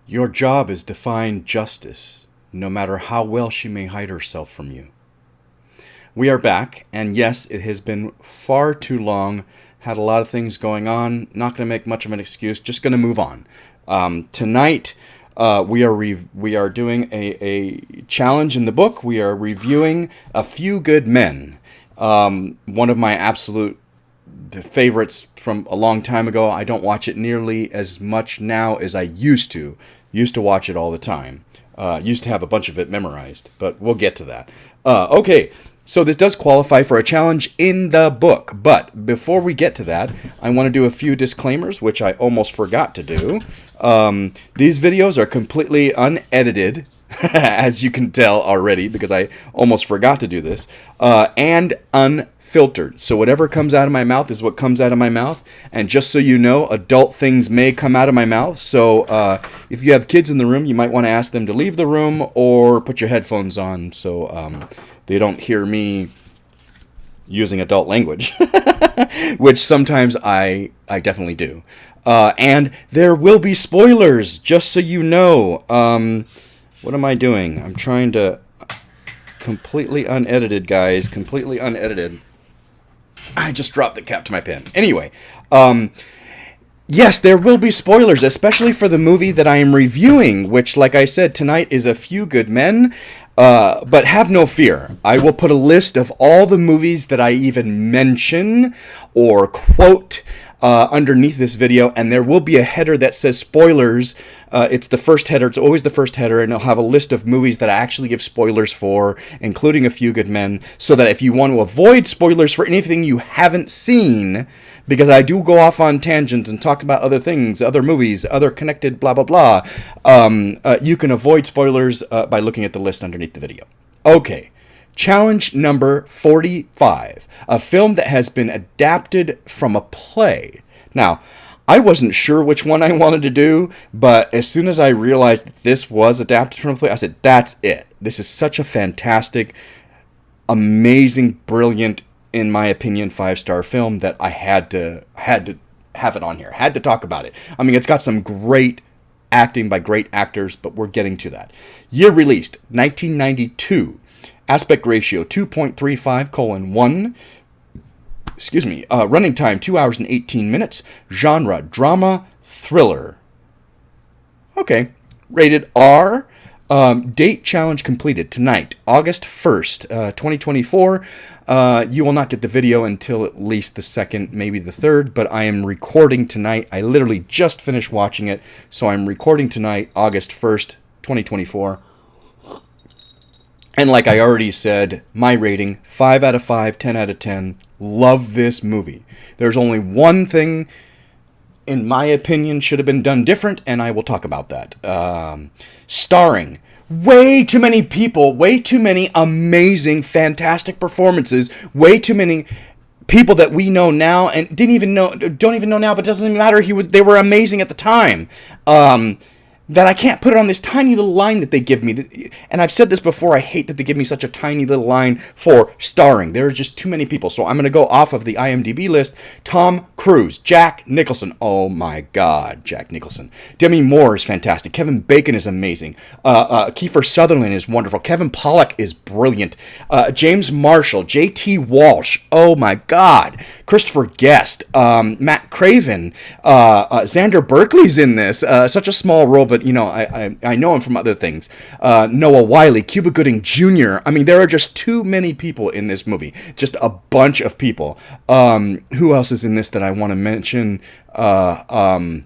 Your job is to find justice, no matter how well she may hide herself from you. We are back, and yes, it has been far too long. Had a lot of things going on. Not going to make much of an excuse. Just going to move on. Tonight, we are doing a challenge in the book. We are reviewing A Few Good Men. One of my absolute favorites from a long time ago. I don't watch it nearly as much now as I used to. Used to watch it all the time. Used to have a bunch of it memorized, but we'll get to that. Okay, so this does qualify for a challenge in the book, but before we get to that, I want to do a few disclaimers, which I almost forgot to do. These videos are completely unedited, as you can tell already, because I almost forgot to do this, and unfiltered. So whatever comes out of my mouth is what comes out of my mouth. And just so you know, adult things may come out of my mouth. So if you have kids in the room, you might want to ask them to leave the room or put your headphones on so they don't hear me using adult language, which sometimes I definitely do. And there will be spoilers, just so you know. What am I doing? I'm trying to... Completely unedited, guys. Completely unedited. I just dropped the cap to my pen. Anyway, yes, there will be spoilers, especially for the movie that I am reviewing, which, like I said, tonight is A Few Good Men. But have no fear. I will put a list of all the movies that I even mention or quote underneath this video, and there will be a header that says spoilers. It's the first header. It's always the first header, and I'll have a list of movies that I actually give spoilers for, including A Few Good Men, so that if you want to avoid spoilers for anything you haven't seen, because I do go off on tangents and talk about other things, other movies, other connected blah, blah, blah, you can avoid spoilers by looking at the list underneath the video. Okay. Challenge number 45, a film that has been adapted from a play. Now, I wasn't sure which one I wanted to do, but as soon as I realized that this was adapted from a play, I said, that's it. This is such a fantastic, amazing, brilliant, in my opinion, 5-star film that I had to have it on here. Had to talk about it. I mean, it's got some great acting by great actors, but we're getting to that. Year released, 1992. Aspect ratio 2.35:1. Excuse me. Running time 2 hours and 18 minutes. Genre drama thriller. Okay. Rated R. Date challenge completed tonight, August 1st, 2024. You will not get the video until at least the 2nd, maybe the 3rd, but I am recording tonight. I literally just finished watching it, so I'm recording tonight, August 1st, 2024. And like I already said, my rating, 5 out of 5, 10 out of 10. Love this movie. There's only one thing, in my opinion, should have been done different, and I will talk about that. Starring way too many people, way too many amazing, fantastic performances, way too many people that we know now and don't even know now, but it doesn't matter. They were amazing at the time. That I can't put it on this tiny little line that they give me. And I've said this before, I hate that they give me such a tiny little line for starring. There are just too many people. So I'm going to go off of the IMDb list. Tom Cruise, Jack Nicholson. Oh my God, Jack Nicholson. Demi Moore is fantastic. Kevin Bacon is amazing. Kiefer Sutherland is wonderful. Kevin Pollak is brilliant. James Marshall, J.T. Walsh. Oh my God. Christopher Guest. Matt Craven. Xander Berkeley's in this. Such a small role, but you know, I know him from other things. Noah Wyle, Cuba Gooding Jr. I mean, there are just too many people in this movie. Just a bunch of people. Who else is in this that I want to mention? I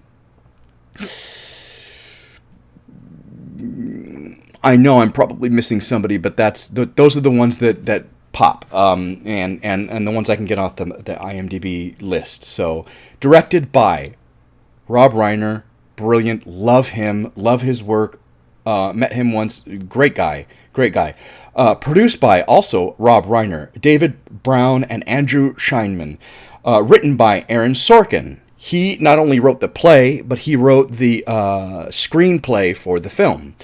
know I'm probably missing somebody, but those are the ones that pop. And the ones I can get off the IMDb list. So, directed by Rob Reiner. Brilliant, love him, love his work, met him once, great guy. Produced by also Rob Reiner, David Brown, and Andrew Scheinman. Written by Aaron Sorkin. He not only wrote the play, but he wrote the screenplay for the film.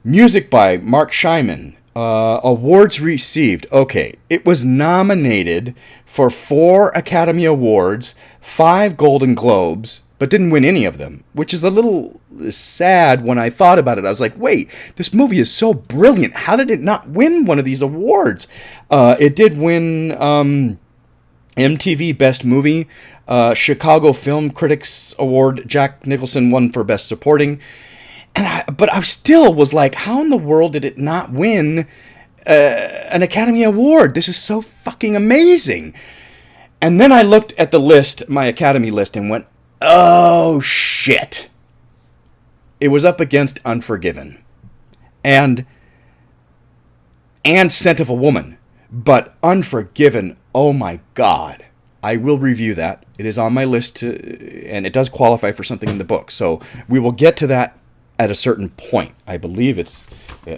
Music by Mark Scheinman. Awards received. Okay, it was nominated for 4 Academy Awards, 5 Golden Globes, but didn't win any of them, which is a little sad when I thought about it. I was like, wait, this movie is so brilliant. How did it not win one of these awards? It did win MTV Best Movie, Chicago Film Critics Award. Jack Nicholson won for Best Supporting. But I still was like, how in the world did it not win an Academy Award? This is so fucking amazing. And then I looked at the list, my Academy list, and went, oh shit. It was up against Unforgiven and Scent of a Woman. But Unforgiven, oh my God. I will review that. It is on my list, and it does qualify for something in the book. So we will get to that at a certain point. I believe it's...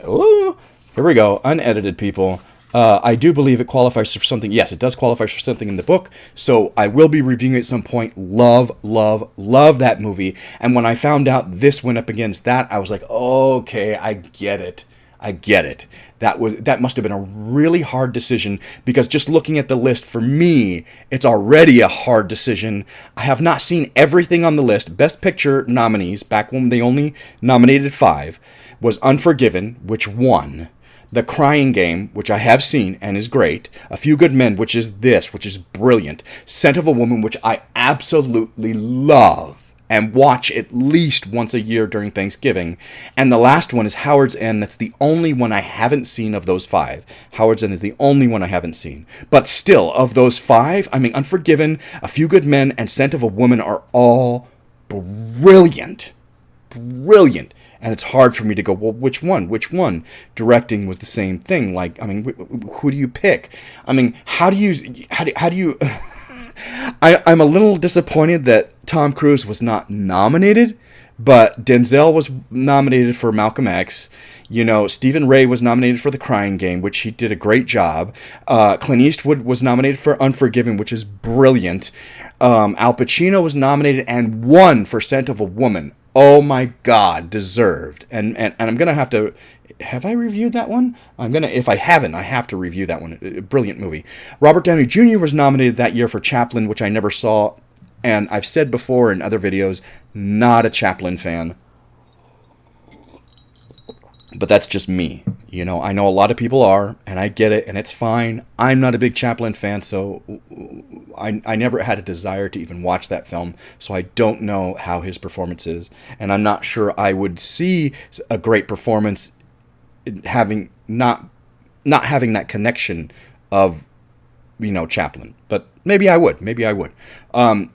Oh, here we go. Unedited, people. I do believe it qualifies for something. Yes, it does qualify for something in the book. So I will be reviewing it at some point. Love, love, love that movie. And when I found out this went up against that, I was like, okay, I get it. I get it. That must have been a really hard decision, because just looking at the list, for me, it's already a hard decision. I have not seen everything on the list. Best Picture nominees, back when they only nominated 5, was Unforgiven, which won. The Crying Game, which I have seen and is great. A Few Good Men, which is brilliant. Scent of a Woman, which I absolutely love and watch at least once a year during Thanksgiving. And the last one is Howard's End. That's the only one I haven't seen of those 5. Howard's End is the only one I haven't seen. But still, of those 5, I mean, Unforgiven, A Few Good Men, and Scent of a Woman are all brilliant. Brilliant. And it's hard for me to go, well, which one? Which one? Directing was the same thing. Like, I mean, who do you pick? I mean, how do you... I'm a little disappointed that Tom Cruise was not nominated, but Denzel was nominated for Malcolm X. You know, Stephen Ray was nominated for The Crying Game, which he did a great job. Clint Eastwood was nominated for Unforgiven, which is brilliant. Al Pacino was nominated and won for Scent of a Woman. Oh my God, deserved. And I'm going to have to... Have I reviewed that one? If I haven't, I have to review that one. A brilliant movie. Robert Downey Jr. was nominated that year for Chaplin, which I never saw. And I've said before in other videos, not a Chaplin fan. But that's just me. You know, I know a lot of people are, and I get it, and it's fine. I'm not a big Chaplin fan, so I never had a desire to even watch that film, so I don't know how his performance is. And I'm not sure I would see a great performance having not having that connection of, you know, Chaplin. But maybe I would.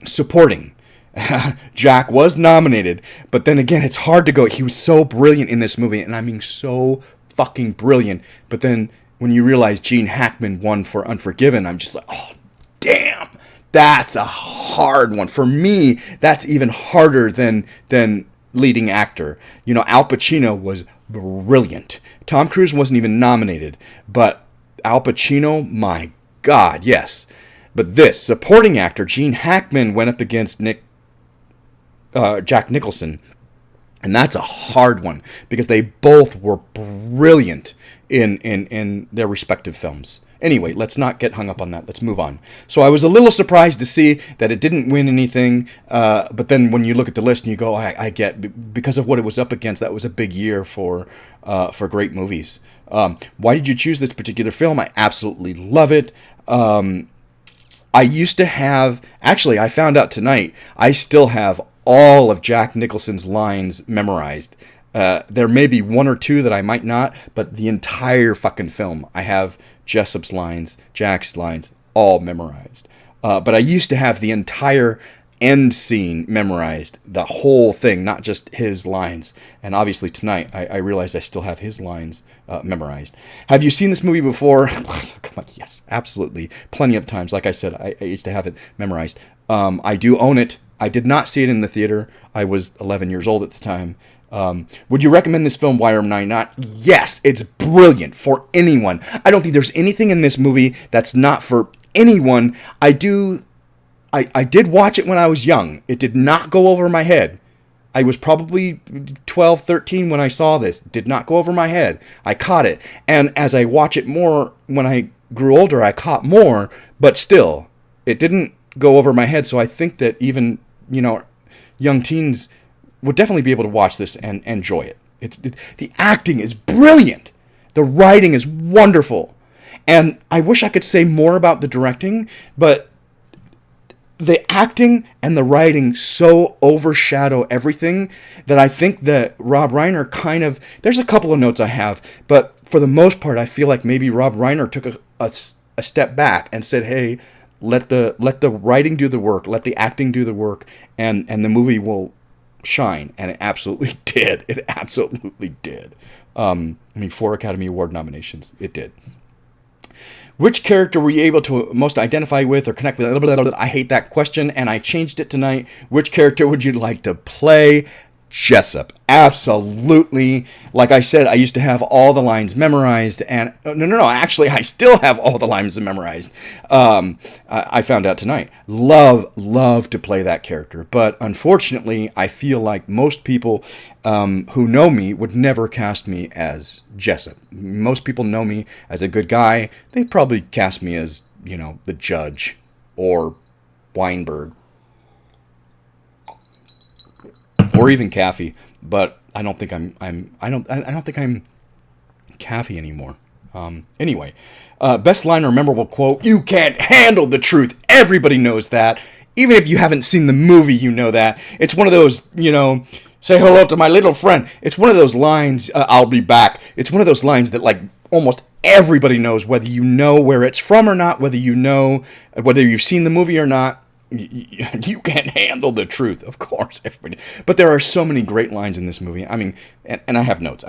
Supporting. Jack was nominated, but then again, it's hard to go. He was so brilliant in this movie, and I mean so fucking brilliant. But then when you realize Gene Hackman won for Unforgiven, I'm just like, oh, damn. That's a hard one. For me, that's even harder than leading actor. You know, Al Pacino was brilliant. Tom Cruise wasn't even nominated, but Al Pacino, my God, yes. But this supporting actor, Gene Hackman, went up against Jack Nicholson, and that's a hard one because they both were brilliant in their respective films. Anyway, let's not get hung up on that. Let's move on. So I was a little surprised to see that it didn't win anything, but then when you look at the list and you go, I get, because of what it was up against, that was a big year for great movies. Why did you choose this particular film? I absolutely love it. I used to have, actually, I found out tonight, I still have all of Jack Nicholson's lines memorized. There may be one or two that I might not, but the entire fucking film, I have Jessup's lines, Jack's lines, all memorized. But I used to have the entire end scene memorized, the whole thing, not just his lines. And obviously tonight, I realized I still have his lines memorized. Have you seen this movie before? Come on, yes, absolutely. Plenty of times. Like I said, I used to have it memorized. I do own it. I did not see it in the theater. I was 11 years old at the time. Would you recommend this film? Why am I not? Yes, it's brilliant for anyone. I don't think there's anything in this movie that's not for anyone. I did watch it when I was young. It did not go over my head. I was probably 12, 13 when I saw this. It did not go over my head. I caught it. And as I watch it more, when I grew older, I caught more. But still, it didn't go over my head. So I think that even, you know, young teens would definitely be able to watch this and enjoy it. The acting is brilliant. The writing is wonderful. And I wish I could say more about the directing, but the acting and the writing so overshadow everything that I think that Rob Reiner kind of... There's a couple of notes I have, but for the most part, I feel like maybe Rob Reiner took a step back and said, hey, let the writing do the work, let the acting do the work, and the movie will shine. And it absolutely did. It absolutely did. 4 Academy Award nominations. It did. Which character were you able to most identify with or connect with? I hate that question, and I changed it tonight. Which character would you like to play? Jessup. Absolutely. Like I said, I used to have all the lines memorized, and no. Actually, I still have all the lines memorized. I found out tonight. Love to play that character, but unfortunately, I feel like most people who know me would never cast me as Jessup. Most people know me as a good guy. They'd probably cast me as, the Judge or Weinberg. Or even Caffey, but I don't think I don't think I'm Caffey anymore. Anyway, best line or memorable quote: "You can't handle the truth." Everybody knows that. Even if you haven't seen the movie, you know that. It's one of those, say hello to my little friend. It's one of those lines. I'll be back. It's one of those lines that like almost everybody knows, whether you know where it's from or not, whether you've seen the movie or not. You can't handle the truth, of course, everybody. But there are so many great lines in this movie. I mean, and I have notes.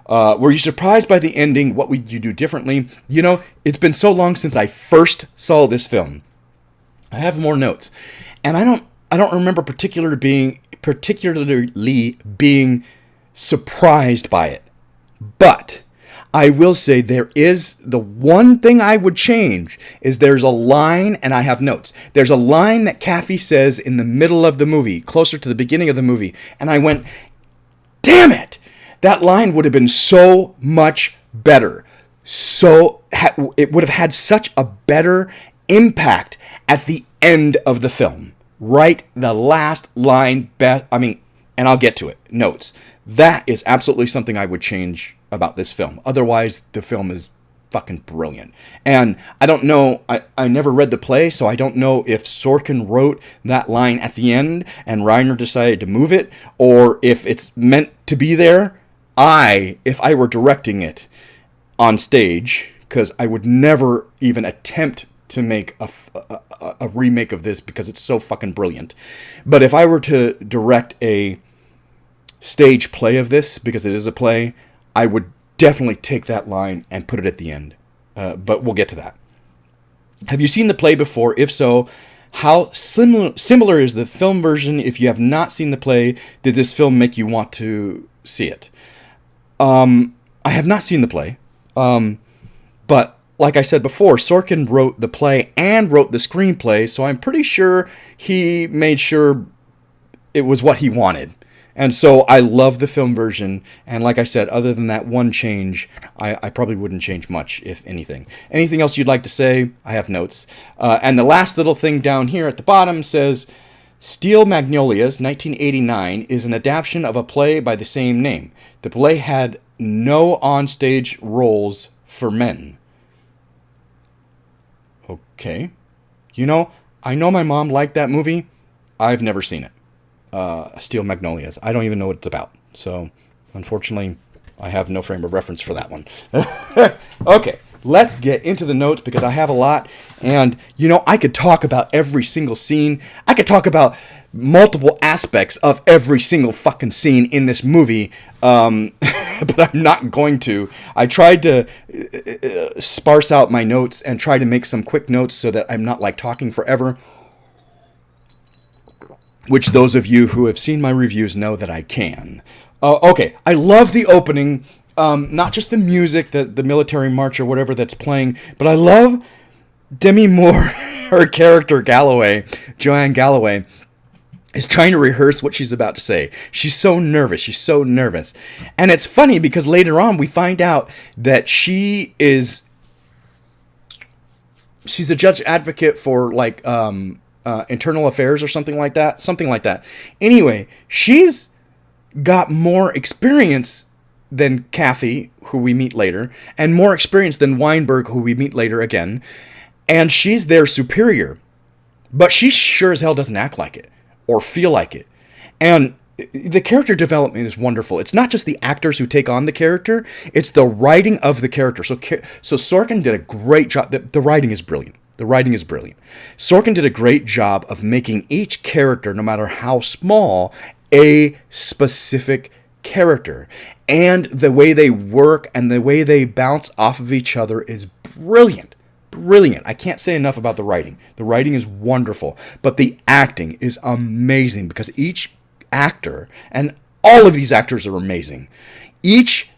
Were you surprised by the ending? What would you do differently? It's been so long since I first saw this film. I have more notes, and I don't remember particularly being surprised by it. But I will say there is the one thing I would change is there's a line, and I have notes. There's a line that Caffey says in the middle of the movie, closer to the beginning of the movie, and I went, damn it! That line would have been so much better. It would have had such a better impact at the end of the film. Right? The last line, and I'll get to it. Notes. That is absolutely something I would change about this film. Otherwise, the film is fucking brilliant. And I don't know, I never read the play, so I don't know if Sorkin wrote that line at the end and Reiner decided to move it, or if it's meant to be there. If I were directing it on stage, because I would never even attempt to make a remake of this because it's so fucking brilliant. But if I were to direct a stage play of this, because it is a play, I would definitely take that line and put it at the end. But we'll get to that. Have you seen the play before? If so, how similar is the film version? If you have not seen the play, did this film make you want to see it? I have not seen the play. But like I said before, Sorkin wrote the play and wrote the screenplay, so I'm pretty sure he made sure it was what he wanted. And so I love the film version, and like I said, other than that one change, I probably wouldn't change much, if anything. Anything else you'd like to say? I have notes. And the last little thing down here at the bottom says, Steel Magnolias, 1989, is an adaptation of a play by the same name. The play had no onstage roles for men. Okay. I know my mom liked that movie. I've never seen it. Steel Magnolias. I don't even know what it's about. So, unfortunately, I have no frame of reference for that one. Okay, let's get into the notes because I have a lot. And, I could talk about every single scene. I could talk about multiple aspects of every single fucking scene in this movie. But I'm not going to. I tried to sparse out my notes and try to make some quick notes so that I'm not talking forever. Which those of you who have seen my reviews know that I can. Okay, I love the opening. Not just the music, the military march or whatever that's playing, but I love Demi Moore, her character Joanne Galloway, is trying to rehearse what she's about to say. She's so nervous. And it's funny because later on we find out that she's a judge advocate for Internal Affairs or something like that. Something like that. Anyway, she's got more experience than Kathy, who we meet later, and more experience than Weinberg, who we meet later again. And she's their superior. But she sure as hell doesn't act like it or feel like it. And the character development is wonderful. It's not just the actors who take on the character, it's the writing of the character. So Sorkin did a great job. The writing is brilliant. The writing is brilliant. Sorkin did a great job of making each character, no matter how small, a specific character. And the way they work and the way they bounce off of each other is brilliant. Brilliant. I can't say enough about the writing. The writing is wonderful. But the acting is amazing because each actor, and all of these actors are amazing, each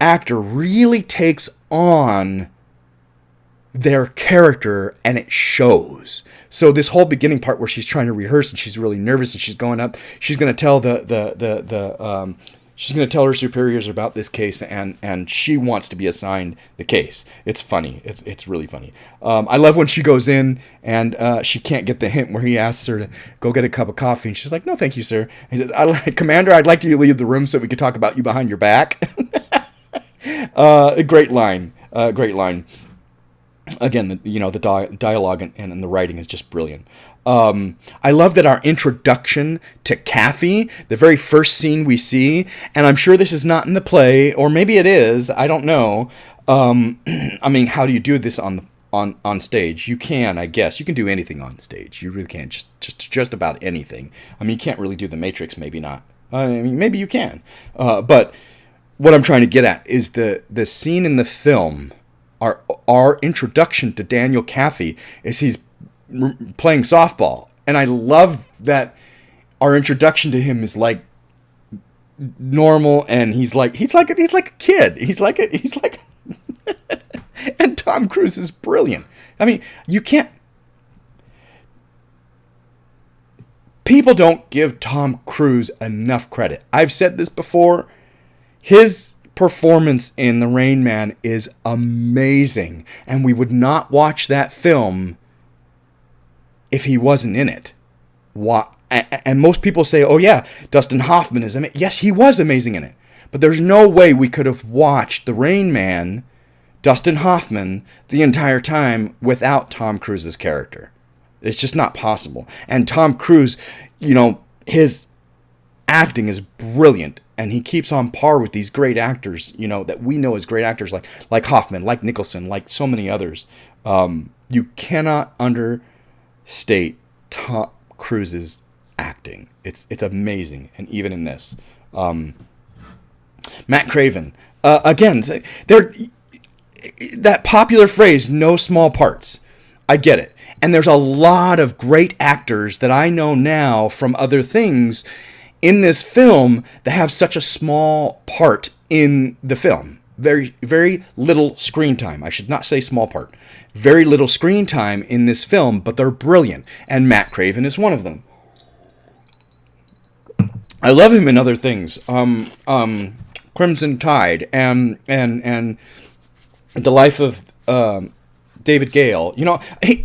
actor really takes on their character and it shows. So this whole beginning part where she's trying to rehearse and she's really nervous and she's going up, she's going to tell she's going to tell her superiors about this case, and she wants to be assigned the case. It's funny. It's really funny. I love when she goes in and she can't get the hint where he asks her to go get a cup of coffee, and she's like, "No, thank you, sir." He says, "Commander, I'd like you to leave the room so we could talk about you behind your back." A great line. Great line. Again, the dialogue and the writing is just brilliant. I love that our introduction to Kathy, the very first scene we see, and I'm sure this is not in the play, or maybe it is, I don't know. I mean, how do you do this on stage? You can, I guess. You can do anything on stage. You really can. Just about anything. I mean, you can't really do The Matrix, maybe not. I mean, maybe you can. But what I'm trying to get at is the scene in the film. Our introduction to Daniel Kaffee is he's playing softball, and I love that our introduction to him is like normal, and he's like a kid. He's like, and Tom Cruise is brilliant. I mean, people don't give Tom Cruise enough credit. I've said this before. His performance in The Rain Man is amazing, and we would not watch that film if he wasn't in it. And most people say, "Oh yeah, Dustin Hoffman is amazing." Yes, he was amazing in it, but there's no way we could have watched The Rain Man, Dustin Hoffman, the entire time without Tom Cruise's character. It's just not possible. And Tom Cruise, his acting is brilliant, and he keeps on par with these great actors, that we know as great actors, like Hoffman, like Nicholson, like so many others. You cannot understate Tom Cruise's acting. It's amazing, and even in this, Matt Craven, again, that popular phrase, "no small parts." I get it, and there's a lot of great actors that I know now from other things in this film that have such a small part in the film. Very, very little screen time. I should not say small part. Very little screen time in this film, but they're brilliant. And Matt Craven is one of them. I love him in other things. Crimson Tide and The Life of David Gale.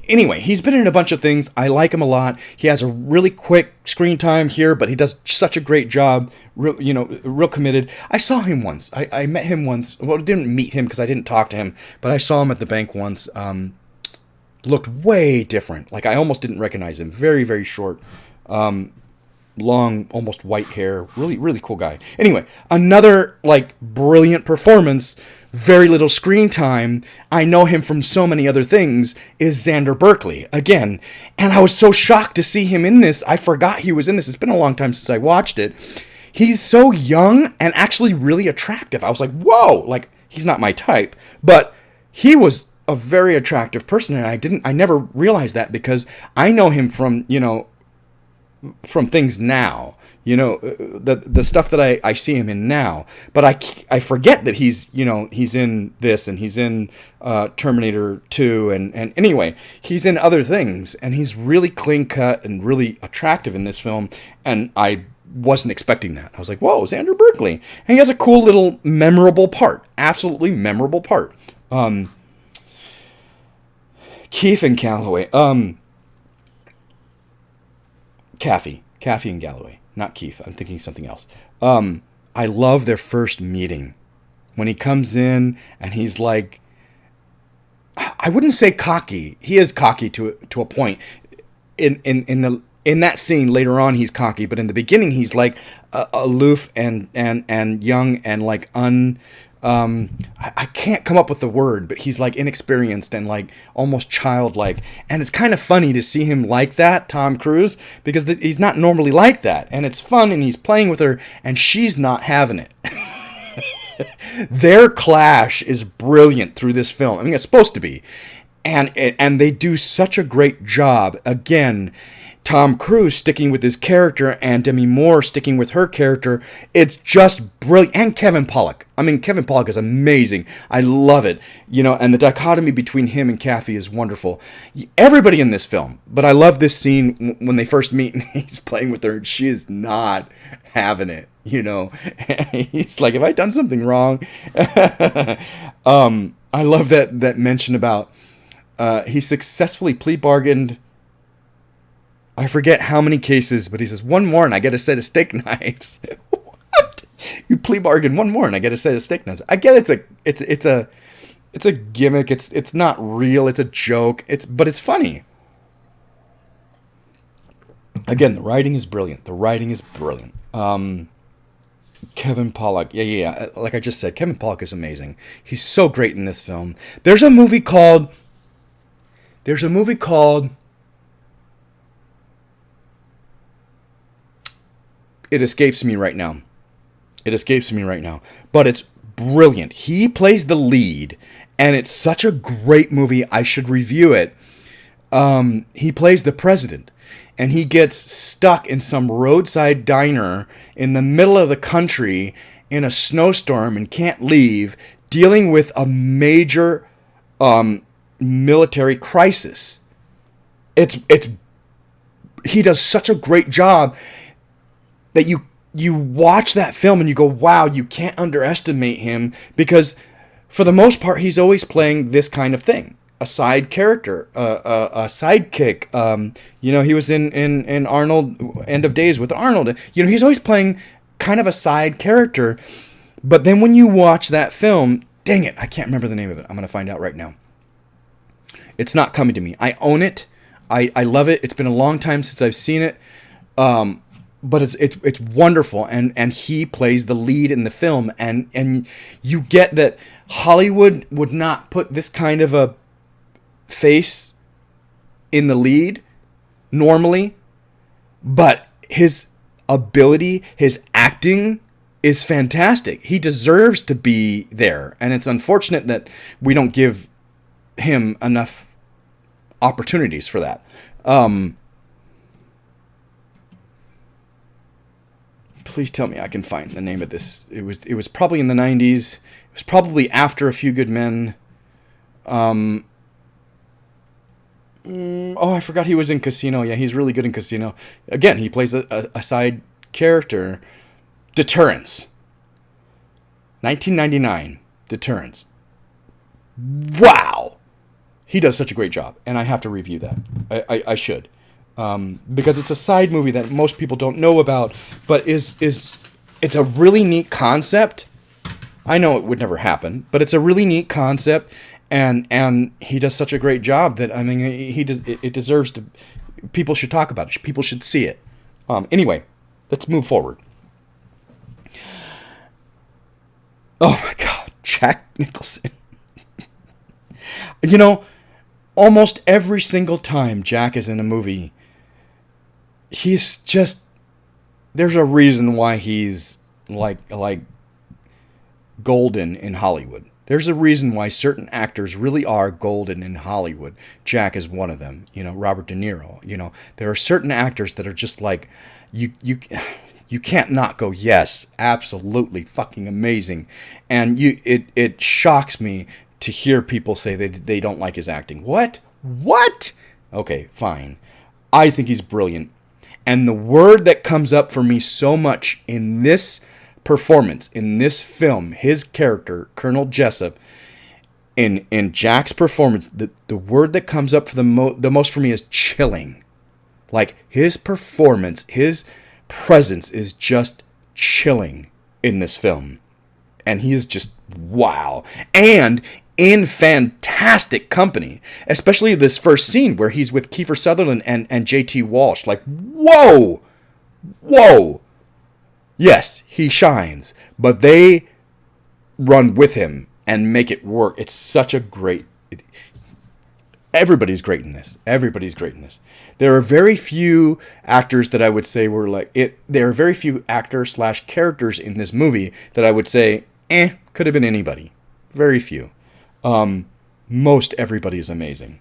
Anyway, he's been in a bunch of things. I like him a lot. He has a really quick screen time here, but he does such a great job. Real committed. I saw him once. I met him once. Well, I didn't meet him because I didn't talk to him, but I saw him at the bank once. Looked way different. Like, I almost didn't recognize him. Very, very short. Long, almost white hair. Really, really cool guy. Anyway, another, brilliant performance. Very little screen time. I know him from so many other things. Is Xander Berkeley again, and I was so shocked to see him in this. I forgot he was in this. It's been a long time since I watched it. He's so young and actually really attractive. I was like, whoa! He's not my type, but he was a very attractive person, and I never realized that because I know him from from things now. The stuff that I see him in now, but I forget that he's in this, and he's in Terminator 2, and anyway, he's in other things, and he's really clean cut and really attractive in this film, and I wasn't expecting that. I was like, whoa, Xander Berkeley, and he has a cool little memorable part, absolutely memorable part. Keith and Calloway, Kathy and Galloway, not Keith. I'm thinking something else. I love their first meeting when he comes in and he's like, I wouldn't say cocky. He is cocky to a point. In that scene later on, he's cocky, but in the beginning, he's like aloof and young and like I can't come up with the word, but he's like inexperienced and like almost childlike. And it's kind of funny to see him like that, Tom Cruise, because he's not normally like that. And it's fun, and he's playing with her, and she's not having it. Their clash is brilliant through this film. I mean, it's supposed to be. And they do such a great job. Again, Tom Cruise sticking with his character and Demi Moore sticking with her character. It's just brilliant. And Kevin Pollak. I mean, Kevin Pollak is amazing. I love it. And the dichotomy between him and Kathy is wonderful. Everybody in this film. But I love this scene when they first meet and he's playing with her and she is not having it. He's like, have I done something wrong? I love that mention about he successfully plea bargained. I forget how many cases, but he says, one more and I get a set of steak knives. What? You plea bargain one more and I get a set of steak knives. I get it's a gimmick. It's not real. It's a joke. But it's funny. Again, the writing is brilliant. Kevin Pollak. Yeah. Like I just said, Kevin Pollak is amazing. He's so great in this film. There's a movie called It escapes me right now. But it's brilliant. He plays the lead, and it's such a great movie. I should review it. He plays the president, and he gets stuck in some roadside diner in the middle of the country in a snowstorm and can't leave, dealing with a major military crisis. He does such a great job that you watch that film and you go, wow, you can't underestimate him, because for the most part he's always playing this kind of thing, a side character, a sidekick. He was in Arnold, End of Days with Arnold. He's always playing kind of a side character. But then when you watch that film, dang it, I can't remember the name of it. I'm going to find out right now. It's not coming to me. I own it. I love it. It's been a long time since I've seen it. But it's wonderful, and he plays the lead in the film, and you get that Hollywood would not put this kind of a face in the lead normally, but his ability, his acting is fantastic. He deserves to be there, and it's unfortunate that we don't give him enough opportunities for that. Please tell me I can find the name of this. It was probably in the 90s. It was probably after A Few Good Men. I forgot he was in Casino. Yeah, he's really good in Casino. Again, he plays a side character. Deterrence. 1999. Deterrence. Wow! He does such a great job, and I have to review that. I should. Because it's a side movie that most people don't know about, but it's a really neat concept. I know it would never happen, but it's a really neat concept, and he does such a great job that, I mean, it deserves to. People should talk about it. People should see it. Anyway, let's move forward. Oh my God, Jack Nicholson. Almost every single time Jack is in a movie, he's just, there's a reason why he's like golden in Hollywood. There's a reason why certain actors really are golden in Hollywood. Jack is one of them. Robert De Niro. There are certain actors that are just like, you can't not go, yes, absolutely fucking amazing. And it shocks me to hear people say they don't like his acting. What? Okay, fine. I think he's brilliant. And the word that comes up for me so much in this performance, in this film, his character, Colonel Jessup, in Jack's performance, the word that comes up for the most for me is chilling. Like, his performance, his presence is just chilling in this film. And he is just, wow. And in fantastic company. Especially this first scene where he's with Kiefer Sutherland and J.T. Walsh. Like, whoa! Whoa! Yes, he shines. But they run with him and make it work. It's such a great... Everybody's great in this. Everybody's great in this. There are very few actors that I would say were like... There are very few actors / characters in this movie that I would say, could have been anybody. Very few. Most everybody is amazing.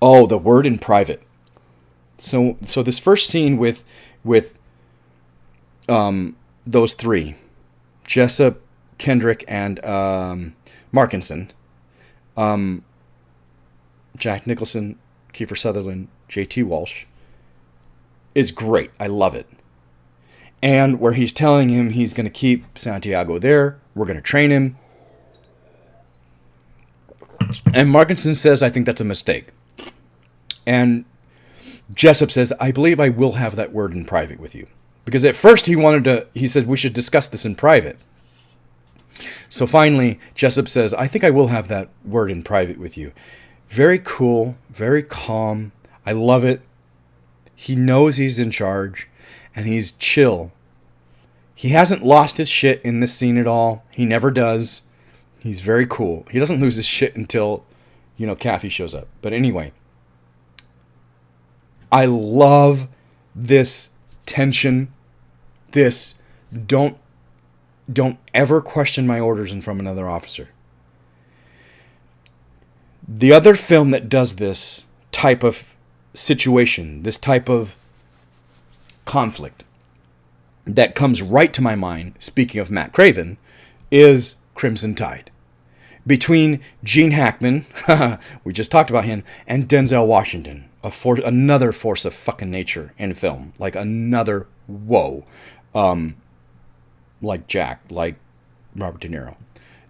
Oh, the word in private. So this first scene with those three, Jessup, Kendrick, and Markinson, Jack Nicholson, Kiefer Sutherland, J.T. Walsh, is great. I love it. And where he's telling him he's going to keep Santiago there, we're going to train him. And Markinson says, I think that's a mistake. And Jessup says, I believe I will have that word in private with you. Because at first he said we should discuss this in private. So finally, Jessup says, I think I will have that word in private with you. Very cool, very calm. I love it. He knows he's in charge, and he's chill. He hasn't lost his shit in this scene at all. He never does. He's very cool. He doesn't lose his shit until, Kathy shows up. But anyway, I love this tension. This don't ever question my orders in front of another officer. The other film that does this type of situation, this type of conflict that comes right to my mind, speaking of Matt Craven, is Crimson Tide. Between Gene Hackman, we just talked about him, and Denzel Washington, another force of fucking nature in film. Like another whoa. Like Jack, like Robert De Niro.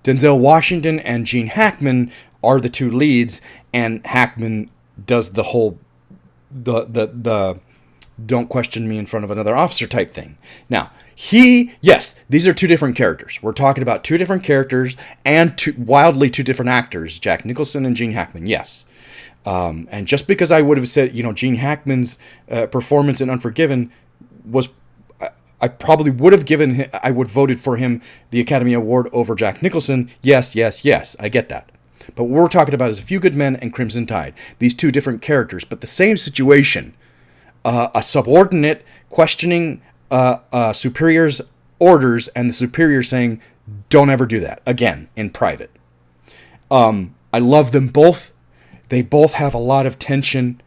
Denzel Washington and Gene Hackman are the two leads, and Hackman does the whole the don't question me in front of another officer type thing. Now, yes, these are two different characters. We're talking about two different characters and wildly two different actors, Jack Nicholson and Gene Hackman, yes. And just because I would have said, Gene Hackman's performance in Unforgiven was... I probably would have voted for him the Academy Award over Jack Nicholson. Yes, I get that. But what we're talking about is A Few Good Men and Crimson Tide. These two different characters, but the same situation. A subordinate questioning a superior's orders, and the superior saying, don't ever do that, again, in private. I love them both. They both have a lot of tension.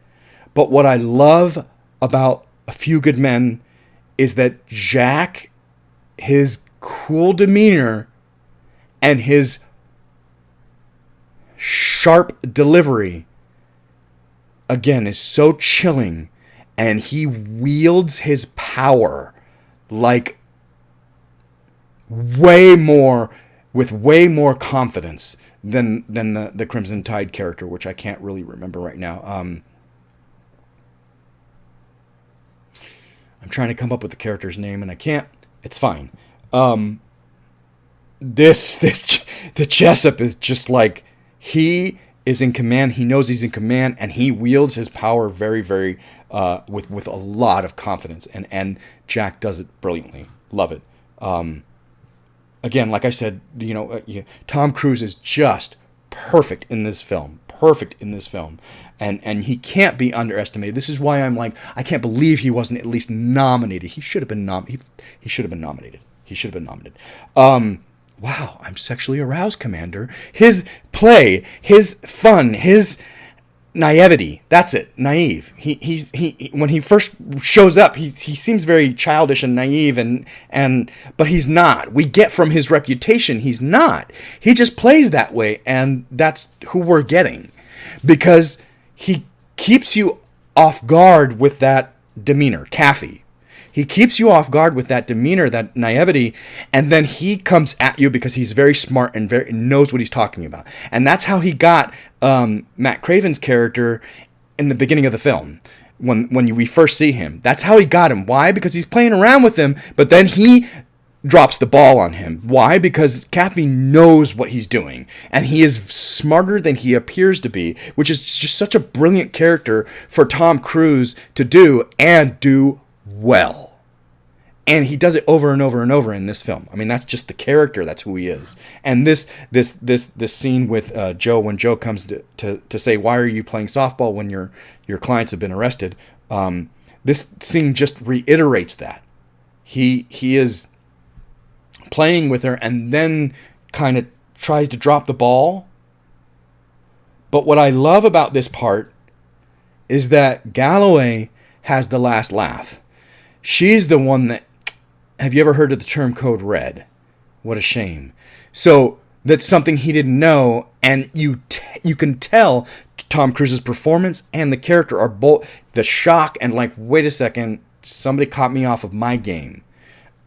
But what I love about A Few Good Men is that Jack, his cool demeanor and his sharp delivery, again, is so chilling, and he wields his power like with way more confidence than the Crimson Tide character, which I can't really remember right now. I'm trying to come up with the character's name, and I can't. It's fine. The Jessup is just like, he is in command. He knows he's in command, and he wields his power very, very with a lot of confidence. And Jack does it brilliantly. Love it. Again, like I said, Tom Cruise is just perfect in this film. And he can't be underestimated. This is why I'm like, I can't believe he wasn't at least nominated. He should have been he should have been nominated. Wow, I'm sexually aroused, Commander. His play, his fun, his naivety. That's it. Naive. He when he first shows up, he seems very childish and naive but he's not. We get from his reputation he's not. He just plays that way, and that's who we're getting. Because he keeps you off guard with that demeanor, Kathy. He keeps you off guard with that demeanor, that naivety, and then he comes at you because he's very smart and knows what he's talking about. And that's how he got Matt Craven's character in the beginning of the film. When we first see him, that's how he got him. Why? Because he's playing around with him, but then he drops the ball on him. Why? Because Caffey knows what he's doing, and he is smarter than he appears to be, which is just such a brilliant character for Tom Cruise to do, and do well. And he does it over and over and over in this film. I mean, that's just the character. That's who he is. And this scene with Joe, when Joe comes to say, "Why are you playing softball when your clients have been arrested?" This scene just reiterates that. He is playing with her and then kind of tries to drop the ball. But what I love about this part is that Galloway has the last laugh. She's the one that... Have you ever heard of the term code red? What a shame. So that's something he didn't know, and you can tell Tom Cruise's performance and the character are both the shock and like, wait a second, somebody caught me off of my game.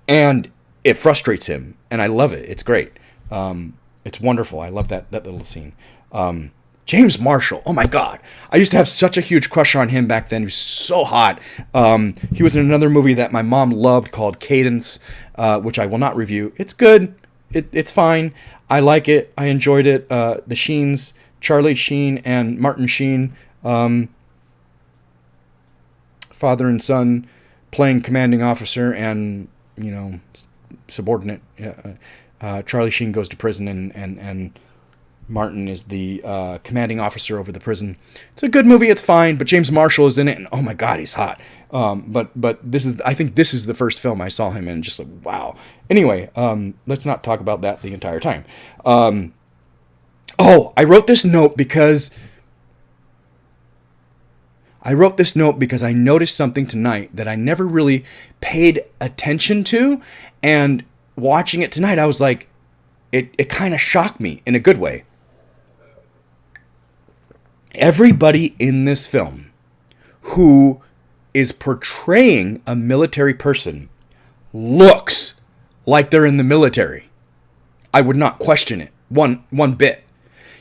And it frustrates him, and I love it. It's great. It's wonderful. I love that little scene. James Marshall. Oh my God. I used to have such a huge crush on him back then. He was so hot. He was in another movie that my mom loved called Cadence, which I will not review. It's good. It's fine. I like it. I enjoyed it. The Sheens, Charlie Sheen and Martin Sheen, father and son, playing commanding officer and, subordinate. Charlie Sheen goes to prison and Martin is the commanding officer over the prison. It's a good movie. It's fine, but James Marshall is in it, and oh my God, he's hot. But I think this is the first film I saw him in. Just like, wow. Anyway, let's not talk about that the entire time. I wrote this note because I noticed something tonight that I never really paid attention to, and watching it tonight, I was like, it kind of shocked me in a good way. Everybody in this film who is portraying a military person looks like they're in the military. I would not question it one bit.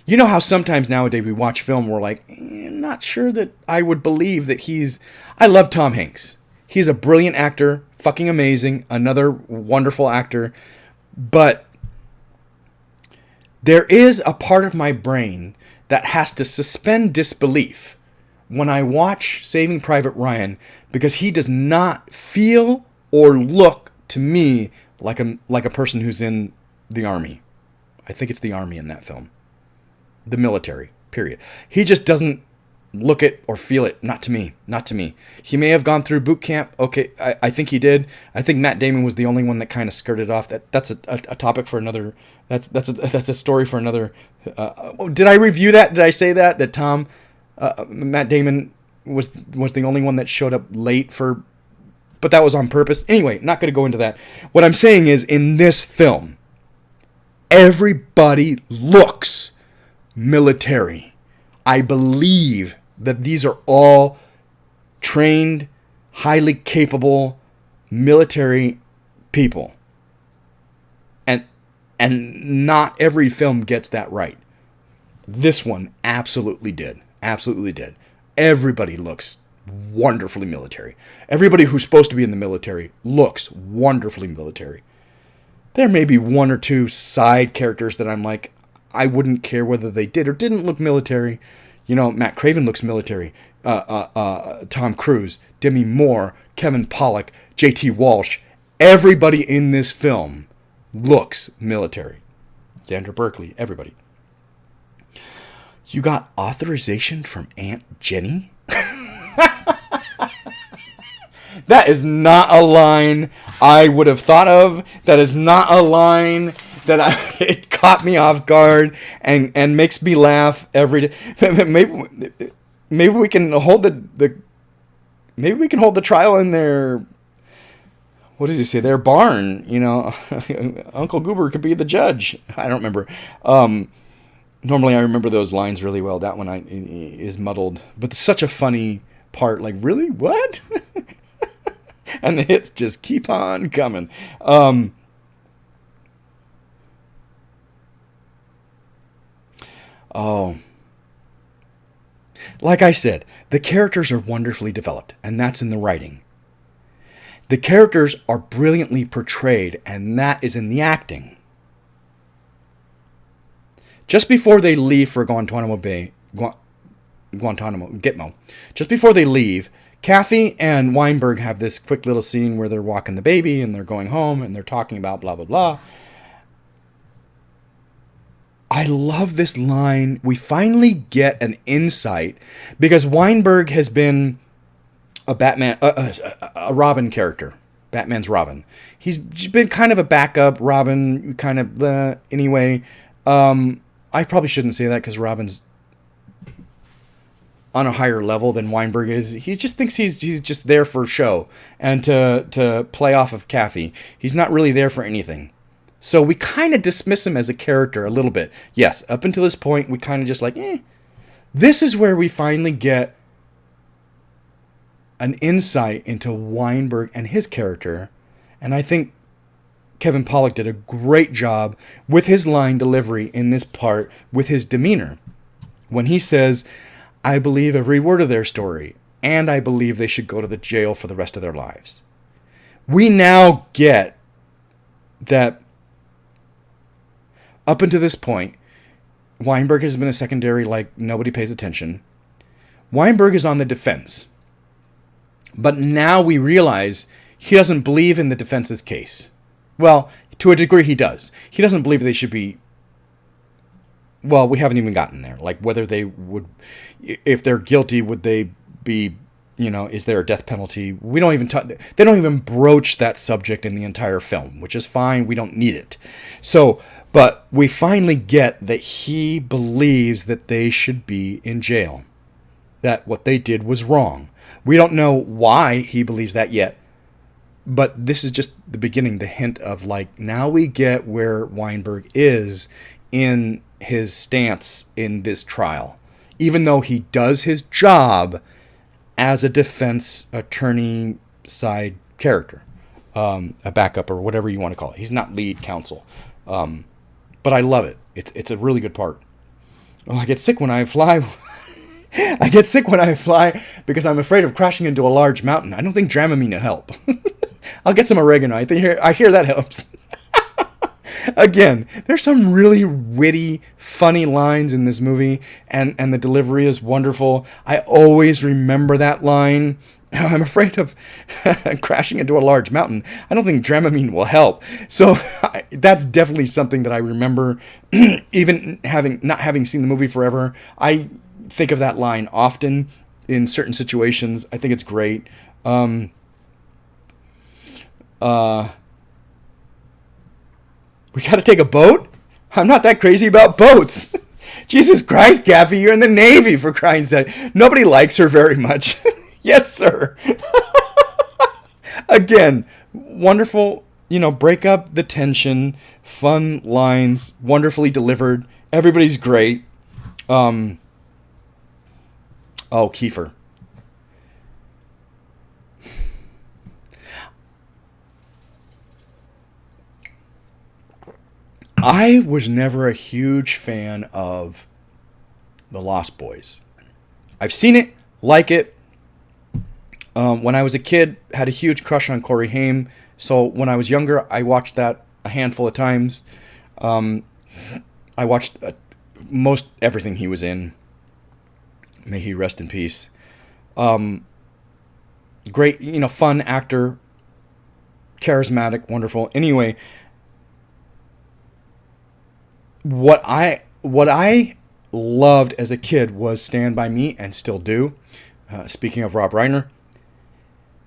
You know how sometimes nowadays we watch film, we're like, not sure that I would believe that I love Tom Hanks. He's a brilliant actor, fucking amazing, another wonderful actor. But there is a part of my brain that has to suspend disbelief when I watch Saving Private Ryan, because he does not feel or look to me like a person who's in the army. I think it's the army in that film. The military, period. He just doesn't look it or feel it. Not to me. He may have gone through boot camp. Okay, I think he did. I think Matt Damon was the only one that kind of skirted off. That's a topic for another. That's a story for another. Did I review that? Did I say that Matt Damon was the only one that showed up late for? But that was on purpose. Anyway, not going to go into that. What I'm saying is, in this film, everybody looks military. I believe that these are all trained, highly capable military people. And not every film gets that right. This one absolutely did. Absolutely did. Everybody looks wonderfully military. Everybody who's supposed to be in the military looks wonderfully military. There may be one or two side characters that I'm like, I wouldn't care whether they did or didn't look military. Matt Craven looks military. Tom Cruise, Demi Moore, Kevin Pollak, J.T. Walsh. Everybody in this film looks military. Xander Berkeley, everybody. You got authorization from Aunt Jenny? That is not a line I would have thought of. That is not a line that it caught me off guard and makes me laugh every day. Maybe we can hold the trial in their, what did he say, their barn, Uncle Goober could be the judge. I don't remember. Normally I remember those lines really well. That one is muddled, but it's such a funny part. Like, really? What? And the hits just keep on coming. Like I said, the characters are wonderfully developed, and that's in the writing. The characters are brilliantly portrayed, and that is in the acting. Just before they leave for Gitmo, just before they leave, Kathy and Weinberg have this quick little scene where they're walking the baby and they're going home and they're talking about blah, blah, blah. I love this line. We finally get an insight because Weinberg has been a Batman, a Robin character. Batman's Robin. He's been kind of a backup Robin, kind of, anyway. I probably shouldn't say that because Robin's on a higher level than Weinberg is. He just thinks he's just there for show and to play off of Kathy. He's not really there for anything. So we kind of dismiss him as a character a little bit. Yes, up until this point, we kind of just like, This is where we finally get an insight into Weinberg and his character. And I think Kevin Pollak did a great job with his line delivery in this part, with his demeanor. When he says, I believe every word of their story, and I believe they should go to the jail for the rest of their lives. We now get that up until this point, Weinberg has been a secondary, like nobody pays attention. Weinberg is on the defense. But now we realize he doesn't believe in the defense's case. Well, to a degree he does. He doesn't believe they should be... Well, we haven't even gotten there. Like whether they would... If they're guilty, would they be... is there a death penalty? We don't even they don't even broach that subject in the entire film, which is fine. We don't need it. So, but we finally get that he believes that they should be in jail. That what they did was wrong. We don't know why he believes that yet. But this is just the beginning, the hint of like, now we get where Weinberg is in his stance in this trial. Even though he does his job as a defense attorney side character, a backup or whatever you want to call it. He's not lead counsel. But I love it. It's a really good part. Oh, I get sick when I fly. I get sick when I fly because I'm afraid of crashing into a large mountain. I don't think Dramamine will help. I'll get some oregano. I hear that helps. Again, there's some really witty, funny lines in this movie, and the delivery is wonderful. I always remember that line. I'm afraid of crashing into a large mountain. I don't think Dramamine will help. So that's definitely something that I remember. Even not having seen the movie forever, I think of that line often in certain situations. I think it's great. We got to take a boat? I'm not that crazy about boats. Jesus Christ, Kathy, you're in the Navy, for crying sake. Nobody likes her very much. Yes, sir. Again, wonderful, break up the tension, fun lines, wonderfully delivered. Everybody's great. Oh, Kiefer. I was never a huge fan of The Lost Boys. I've seen it, like it. When I was a kid, had a huge crush on Corey Haim. So when I was younger, I watched that a handful of times. I watched most everything he was in. May he rest in peace. Great, fun actor. Charismatic, wonderful. Anyway, what I loved as a kid was Stand By Me, and still do. Speaking of Rob Reiner,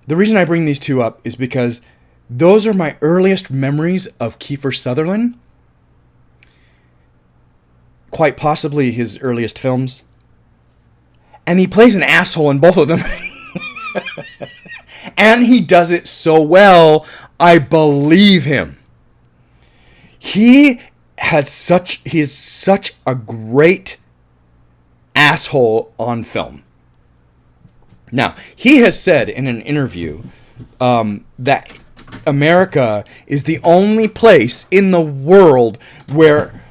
the reason I bring these two up is because those are my earliest memories of Kiefer Sutherland. Quite possibly his earliest films. And he plays an asshole in both of them. And he does it so well, I believe him. He is such a great asshole on film. Now, he has said in an interview that America is the only place in the world where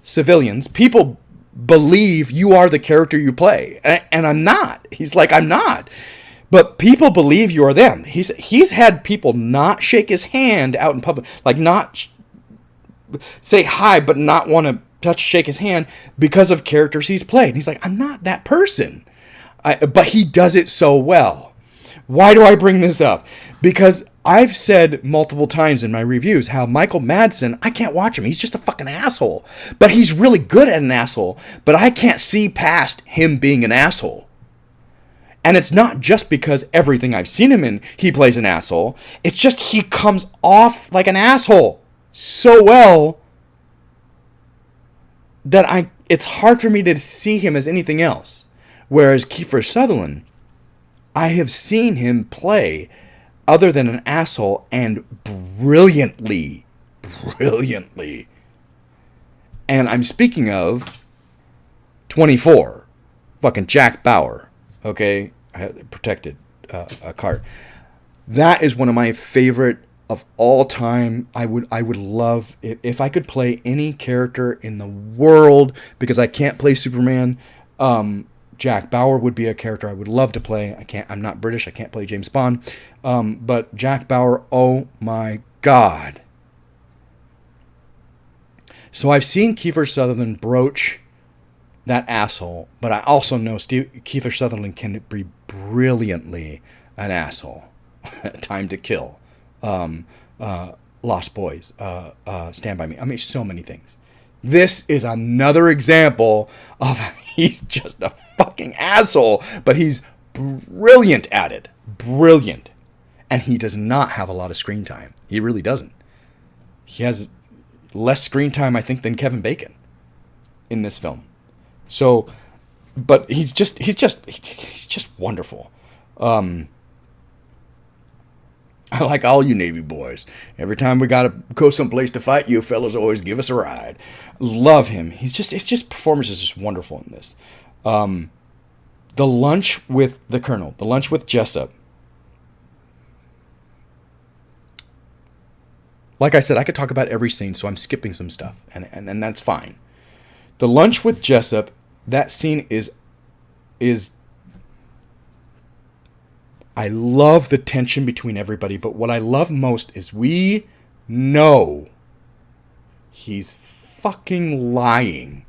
civilians, people believe you are the character you play. And I'm not. He's like, I'm not. But people believe you are them. He's had people not shake his hand out in public, like not say hi, but not want to shake his hand because of characters he's played. And he's like, I'm not that person. But he does it so well. Why do I bring this up? Because I've said multiple times in my reviews how Michael Madsen, I can't watch him. He's just a fucking asshole. But he's really good at an asshole. But I can't see past him being an asshole. And it's not just because everything I've seen him in, he plays an asshole. It's just he comes off like an asshole so well that it's hard for me to see him as anything else. Whereas Kiefer Sutherland, I have seen him play other than an asshole and brilliantly. And I'm speaking of 24, fucking Jack Bauer. Okay, I have protected a card. That is one of my favorite of all time. I would love if I could play any character in the world, because I can't play Superman. Jack Bauer would be a character I would love to play. I'm not British. I can't play James Bond. But Jack Bauer, oh my God. So I've seen Kiefer Sutherland broach that asshole, but I also know Kiefer Sutherland can be brilliantly an asshole. Time to Kill, Lost Boys, Stand By Me. I mean, so many things. This is another example of he's just a fucking asshole, but he's brilliant at it. Brilliant. And he does not have a lot of screen time. He really doesn't. He has less screen time, I think, than Kevin Bacon in this film. So, but he's just wonderful. I like all you Navy boys. Every time we gotta go someplace to fight, you fellas always give us a ride. Love him. Performance is just wonderful in this. The lunch with the Colonel, the lunch with Jessup. Like I said, I could talk about every scene, so I'm skipping some stuff, and that's fine. The lunch with Jessup, that scene is I love the tension between everybody, but what I love most is we know he's fucking lying.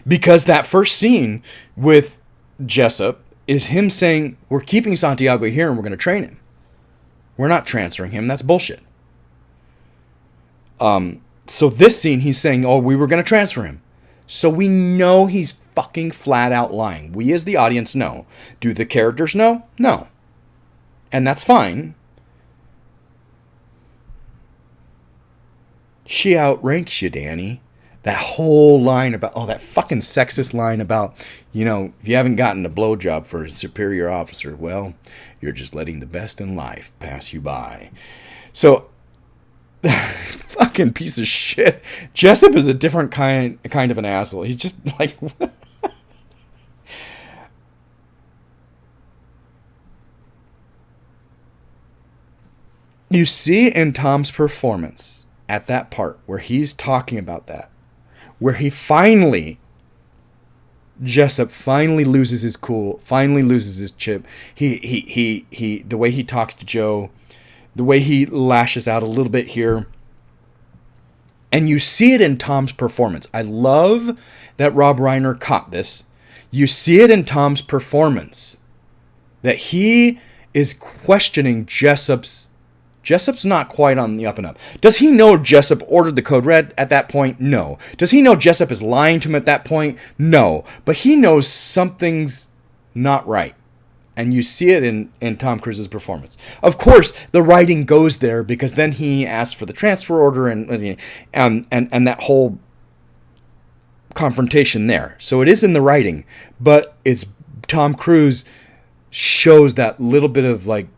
Because that first scene with Jessup is him saying, we're keeping Santiago here and we're going to train him. We're not transferring him. That's bullshit. So this scene, he's saying, oh, we were going to transfer him. So we know he's fucking flat out lying. We as the audience know. Do the characters know? No. And that's fine. She outranks you, Danny. That whole line about, that fucking sexist line about, if you haven't gotten a blowjob for a superior officer, well, you're just letting the best in life pass you by. So, fucking piece of shit. Jessup is a different kind of an asshole. He's just like, what? You see in Tom's performance at that part where he's talking about that, where Jessup finally loses his cool, finally loses his chip. He the way he talks to Joe, the way he lashes out a little bit here. And you see it in Tom's performance. I love that Rob Reiner caught this. You see it in Tom's performance that he is questioning Jessup's not quite on the up and up. Does he know Jessup ordered the code red at that point? No. Does he know Jessup is lying to him at that point? No. But he knows something's not right. And you see it in Tom Cruise's performance. Of course, the writing goes there because then he asks for the transfer order and that whole confrontation there. So it is in the writing, but it's Tom Cruise shows that little bit of like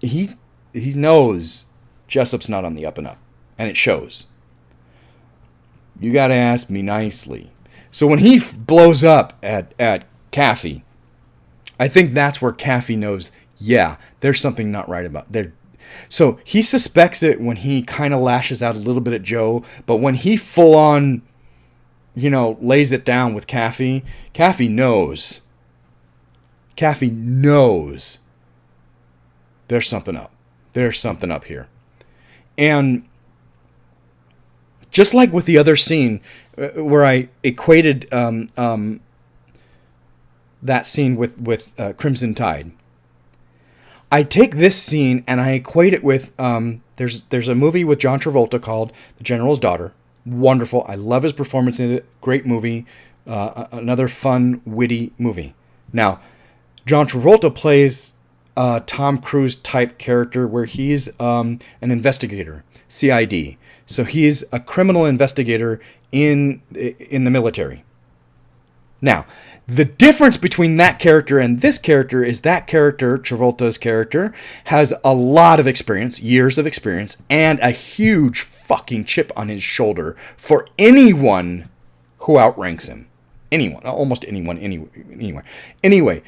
he knows Jessup's not on the up and up, and it shows. You got to ask me nicely. So when he blows up at Caffey, I think that's where Caffey knows, yeah, there's something not right about there. So he suspects it when he kind of lashes out a little bit at Joe, but when he full on lays it down with Kaffee. Kaffee knows. Kaffee knows there's something up. There's something up here. And just like with the other scene where I equated that scene with Crimson Tide, I take this scene and I equate it with there's a movie with John Travolta called The General's Daughter. Wonderful. I love his performance in it. Great movie. Another fun, witty movie. Now, John Travolta plays a Tom Cruise type character where he's an investigator, CID. So he's a criminal investigator in the military. Now, the difference between that character and this character is that character, Travolta's character, has a lot of experience, years of experience, and a huge fucking chip on his shoulder for anyone who outranks him. Anyone, almost anyone, anywhere. Anyway,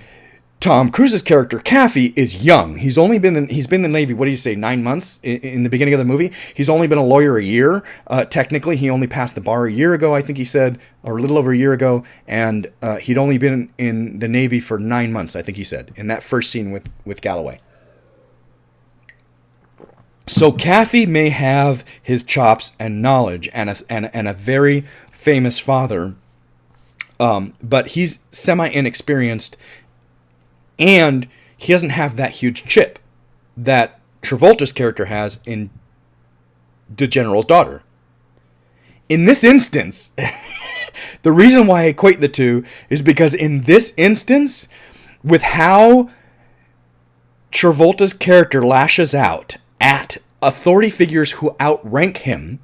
Tom Cruise's character, Kaffee, is young. He's been in the Navy, what do you say, 9 months in the beginning of the movie? He's only been a lawyer a year. Technically, he only passed the bar a year ago, I think he said, or a little over a year ago. And he'd only been in the Navy for 9 months, I think he said, in that first scene with Galloway. So Kaffee may have his chops and knowledge and a very famous father, but he's semi-inexperienced. And he doesn't have that huge chip that Travolta's character has in The General's Daughter. In this instance, the reason why I equate the two is because in this instance, with how Travolta's character lashes out at authority figures who outrank him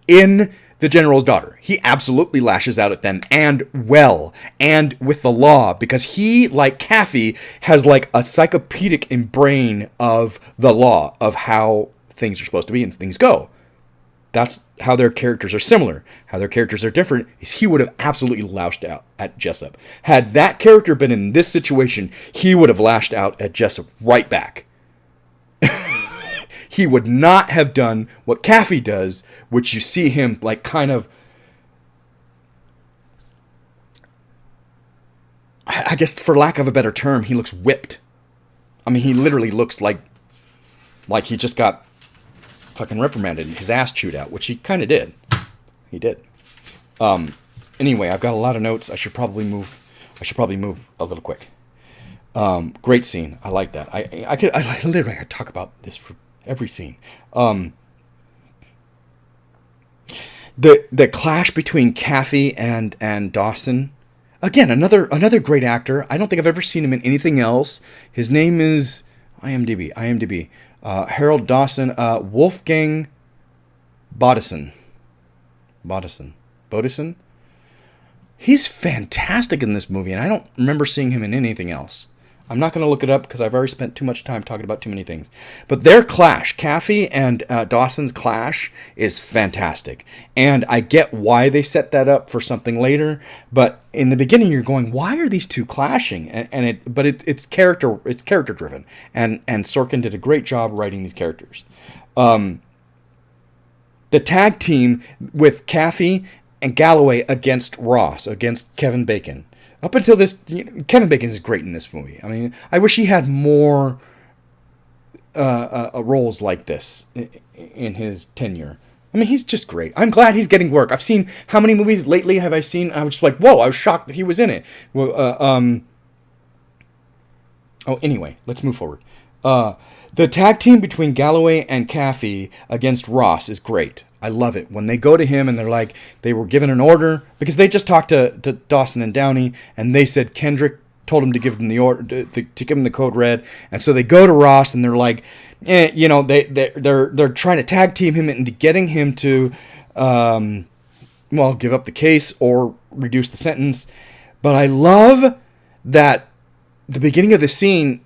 in The General's Daughter, he absolutely lashes out at them, and well, and with the law, because he, like Kaffee, has like a encyclopedic in brain of the law, of how things are supposed to be and things go. That's how their characters are similar. How their characters are different is he would have absolutely lashed out at Jessup. Had that character been in this situation, he would have lashed out at Jessup right back. He would not have done what Kaffee does, which you see him like kind of, I guess for lack of a better term, he looks whipped. I mean, he literally looks like he just got fucking reprimanded and his ass chewed out, which he kind of did. He did. Anyway, I've got a lot of notes. I should probably move a little quick. Great scene. I like that. I literally could talk about this for every scene. The clash between Kaffee and Dawson. Again, another great actor. I don't think I've ever seen him in anything else. His name is IMDb. Harold Dawson. Wolfgang Bodison. He's fantastic in this movie, and I don't remember seeing him in anything else. I'm not going to look it up because I've already spent too much time talking about too many things. But their clash, Kaffee and Dawson's clash, is fantastic. And I get why they set that up for something later. But in the beginning, you're going, why are these two clashing? It's character driven. And Sorkin did a great job writing these characters. The tag team with Kaffee and Galloway against Ross, against Kevin Bacon. Up until this, Kevin Bacon is great in this movie. I mean, I wish he had more roles like this in his tenure. I mean, he's just great. I'm glad he's getting work. I've seen, how many movies lately have I seen? I was just like, whoa, I was shocked that he was in it. Well, anyway, let's move forward. The tag team between Galloway and Kaffee against Ross is great. I love it. When they go to him and they're like, they were given an order, because they just talked to Dawson and Downey, and they said Kendrick told him to give them the order, to give them the code red. And so they go to Ross and they're like, they're trying to tag team him into getting him to, give up the case or reduce the sentence. But I love that the beginning of the scene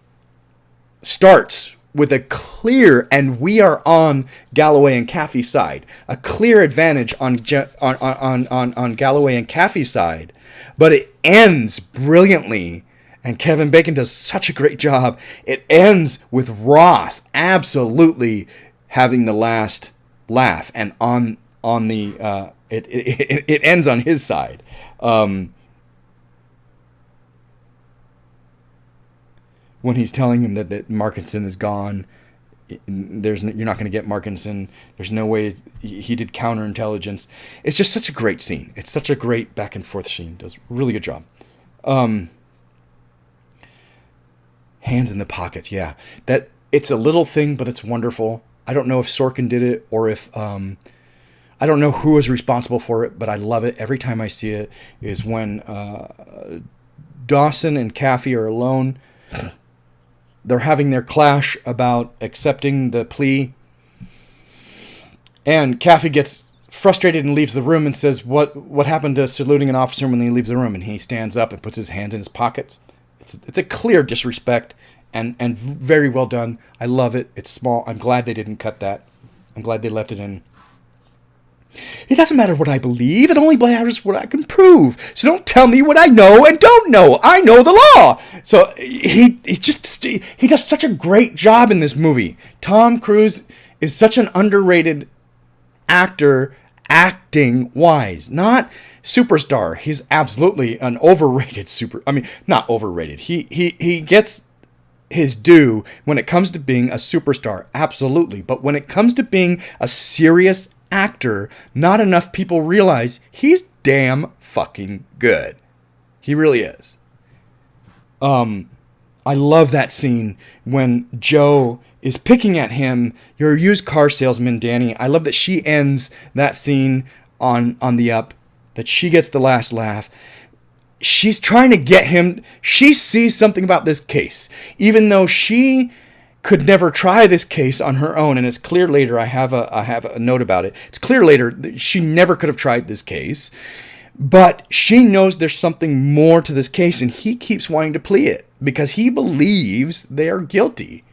starts with a clear, and we are on Galloway and Kaffee's side, a clear advantage on Galloway and Kaffee's side, but it ends brilliantly, and Kevin Bacon does such a great job. It ends with Ross absolutely having the last laugh, and on the It ends on his side. When he's telling him that Markinson is gone, you're not going to get Markinson. There's no way he did counterintelligence. It's just such a great scene. It's such a great back and forth scene. Does a really good job. Hands in the pockets. Yeah, that it's a little thing, but it's wonderful. I don't know if Sorkin did it or if I don't know who was responsible for it, but I love it every time I see it. Is when Dawson and Kaffee are alone. They're having their clash about accepting the plea. And Kaffee gets frustrated and leaves the room and says, what happened to saluting an officer when he leaves the room? And he stands up and puts his hand in his pockets. It's a clear disrespect and very well done. I love it. It's small. I'm glad they didn't cut that. I'm glad they left it in. It doesn't matter what I believe. It only matters what I can prove. So don't tell me what I know and don't know. I know the law. So he does such a great job in this movie. Tom Cruise is such an underrated actor, acting wise, not superstar. He's absolutely an overrated not overrated. He gets his due when it comes to being a superstar, absolutely. But when it comes to being a serious actor, not enough people realize he's damn fucking good. He really is. I love that scene when Joe is picking at him. You're a used car salesman, Danny. I love that she ends that scene on the up, that she gets the last laugh. She's trying to get him. She sees something about this case, even though she could never try this case on her own. And it's clear later, I have a note about it. It's clear later that she never could have tried this case, but she knows there's something more to this case, and he keeps wanting to plea it because he believes they are guilty,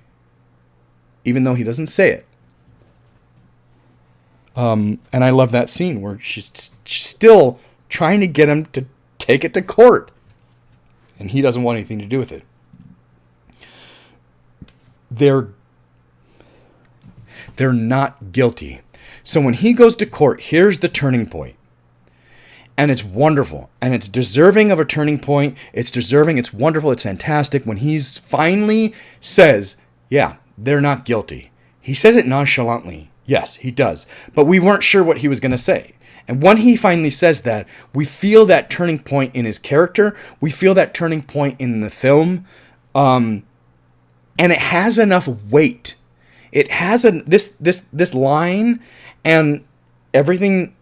even though he doesn't say it. And I love that scene where she's still trying to get him to take it to court, and he doesn't want anything to do with it. They're not guilty. So when he goes to court, here's the turning point. And it's wonderful. And it's deserving of a turning point. It's deserving. It's wonderful. It's fantastic. When he finally says, yeah, they're not guilty. He says it nonchalantly. Yes, he does. But we weren't sure what he was going to say. And when he finally says that, we feel that turning point in his character. We feel that turning point in the film. And it has enough weight. It has this line and everything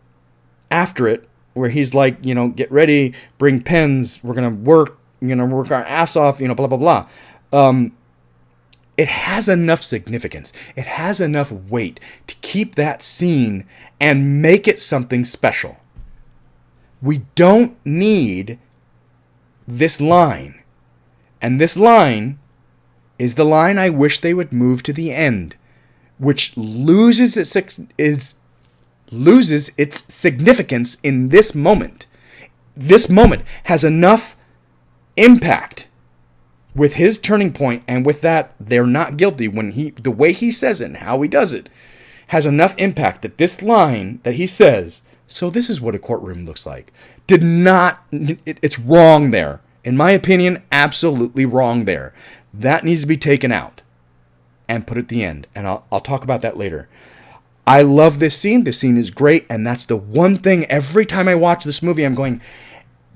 after it, where he's like, get ready, bring pens, we're gonna work our ass off, blah blah blah. It has enough significance. It has enough weight to keep that scene and make it something special. We don't need this line, and this line is the line I wish they would move to the end, which loses its significance in this moment. This moment has enough impact with his turning point, and with that, they're not guilty. The way he says it and how he does it has enough impact that this line that he says, so this is what a courtroom looks like, it's wrong there. In my opinion, absolutely wrong there. That needs to be taken out and put at the end. And I'll talk about that later. I love this scene. This scene is great. And that's the one thing every time I watch this movie, I'm going,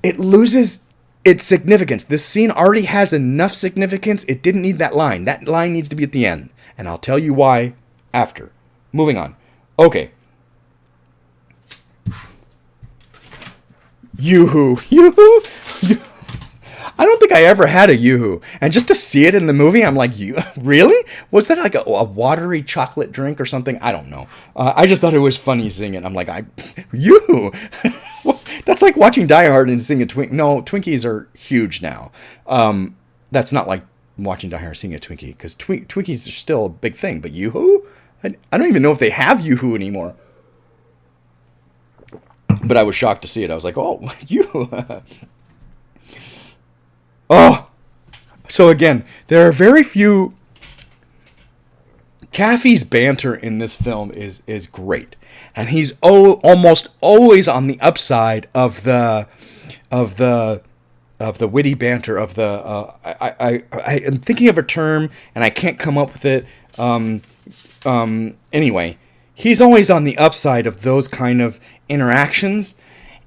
it loses its significance. This scene already has enough significance. It didn't need that line. That line needs to be at the end. And I'll tell you why after. Moving on. Okay. Yoo-hoo. Yoo-hoo. I don't think I ever had a yoo-hoo. And just to see it in the movie, I'm like, really? Was that like a watery chocolate drink or something? I don't know. I just thought it was funny seeing it. I'm like, yoo-hoo. That's like watching Die Hard and seeing a Twinkie. No, Twinkies are huge now. That's not like watching Die Hard and seeing a Twinkie, because Twinkies are still a big thing. But yoo-hoo? I don't even know if they have yoo-hoo anymore. But I was shocked to see it. I was like, oh, yoo-hoo. Oh, so again, there are very few Caffey's banter in this film is great, and he's almost always on the upside of the witty banter of the. I am thinking of a term and I can't come up with it. Anyway, he's always on the upside of those kind of interactions,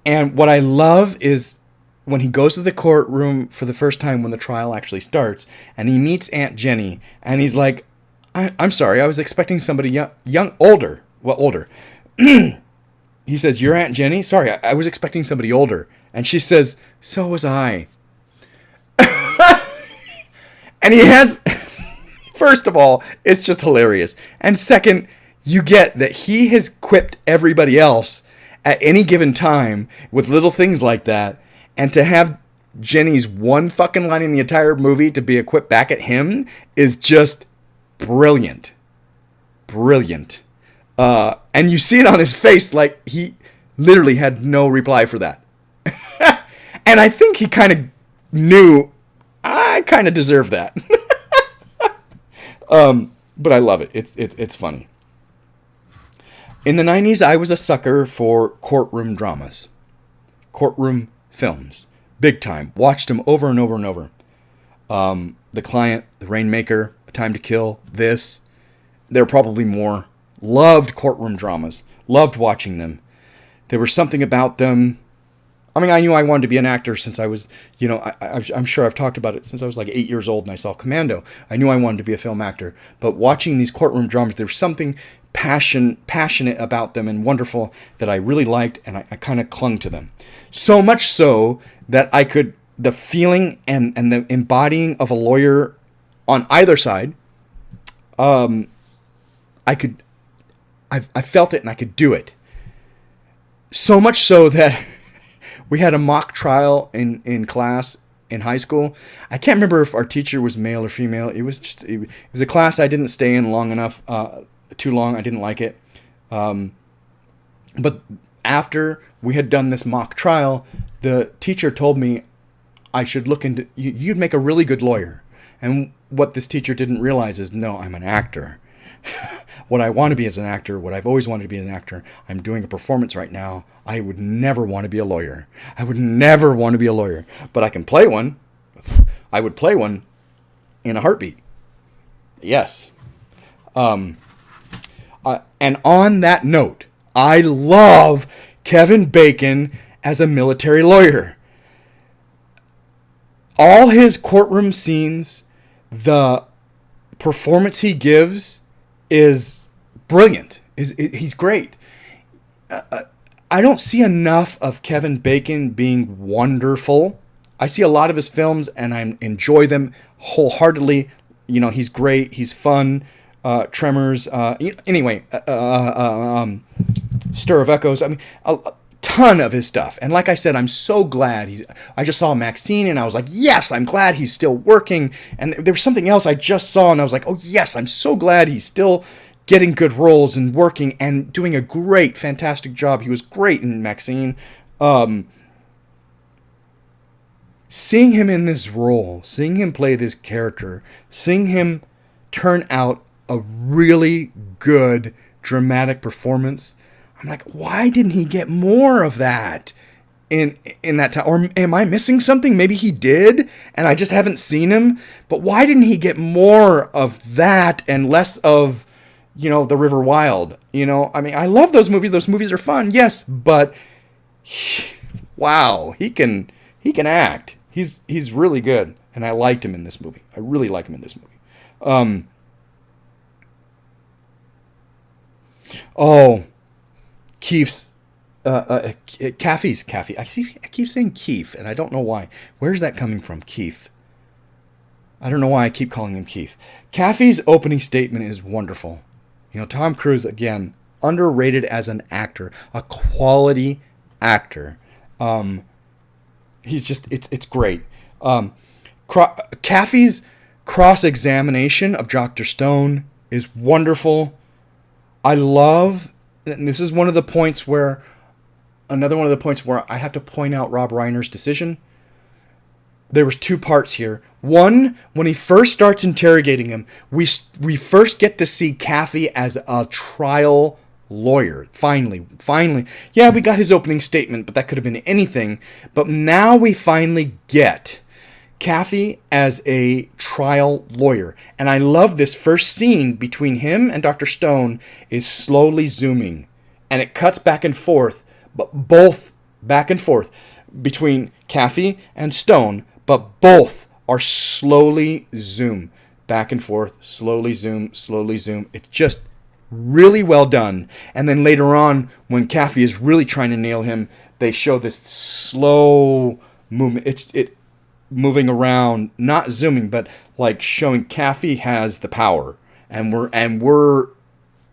and what I love is when he goes to the courtroom for the first time when the trial actually starts, and he meets Aunt Jenny, and he's like, I'm sorry, I was expecting somebody older. Well, older. He says, "You're Aunt Jenny? Sorry, I was expecting somebody older." And she says, "So was I." And he has, first of all, it's just hilarious. And second, you get that he has quipped everybody else at any given time with little things like that. And to have Jenny's one fucking line in the entire movie to be a quip back at him is just brilliant. Brilliant. And you see it on his face, like he literally had no reply for that. And I think he kind of knew I kind of deserve that. But I love it. It's funny. In the 90s, I was a sucker for courtroom dramas. Courtroom films. Big time. Watched them over and over and over. The Client, The Rainmaker, A Time to Kill, this. There are probably more. Loved courtroom dramas. Loved watching them. There was something about them. I mean, I knew I wanted to be an actor since I was, I'm sure I've talked about it since I was like 8 years old and I saw Commando. I knew I wanted to be a film actor. But watching these courtroom dramas, there was something passionate about them and wonderful that I really liked, and I kind of clung to them. So much so that the feeling and the embodying of a lawyer on either side, I felt it and I could do it. So much so that we had a mock trial in class in high school. I can't remember if our teacher was male or female. It was a class I didn't stay in long enough, too long. I didn't like it. But after we had done this mock trial, the teacher told me I should look into, you'd make a really good lawyer. And what this teacher didn't realize is, no, I'm an actor. What I want to be as an actor, what I've always wanted to be an actor, I'm doing a performance right now. I would never want to be a lawyer. I would never want to be a lawyer. But I can play one. I would play one in a heartbeat. Yes. And on that note, I love Kevin Bacon as a military lawyer. All his courtroom scenes, the performance he gives is brilliant. He's great. I don't see enough of Kevin Bacon being wonderful. I see a lot of his films and I enjoy them wholeheartedly. He's great. He's fun. Tremors. Anyway, Stir of Echoes. I mean, a ton of his stuff. And like I said, I'm so glad I just saw Maxxxine and I was like, yes, I'm glad he's still working. And there was something else I just saw and I was like, oh yes, I'm so glad he's still getting good roles and working and doing a great, fantastic job. He was great in Maxxxine. Seeing him in this role, seeing him play this character, seeing him turn out a really good dramatic performance, I'm like, why didn't he get more of that in that time? Or am I missing something? Maybe he did and I just haven't seen him. But why didn't he get more of that and less of, The River Wild? I mean, I love those movies. Those movies are fun, yes, but wow, he can act. He's really good, and I liked him in this movie. I really like him in this movie. Keefe's, Caffey's. I keep saying Keefe, and I don't know why. Where's that coming from, Keefe? I don't know why I keep calling him Keefe. Caffey's opening statement is wonderful. Tom Cruise, again, underrated as an actor, a quality actor. He's just, it's great. Caffey's cross-examination of Dr. Stone is wonderful. I love, and this is another one of the points where I have to point out Rob Reiner's decision. there was two parts here. One, when he first starts interrogating him, we first get to see Kathy as a trial lawyer. Finally. Yeah, we got his opening statement, but that could have been anything. But now we finally get Kathy as a trial lawyer. And I love this first scene between him and Dr. Stone is slowly zooming. And it cuts back and forth, but both back and forth between Kathy and Stone, but both are slowly zoom. Back and forth, slowly zoom, slowly zoom. It's just really well done. And then later on, when Kathy is really trying to nail him, they show this slow movement. It moving around, not zooming, but like showing Kathy has the power, and we're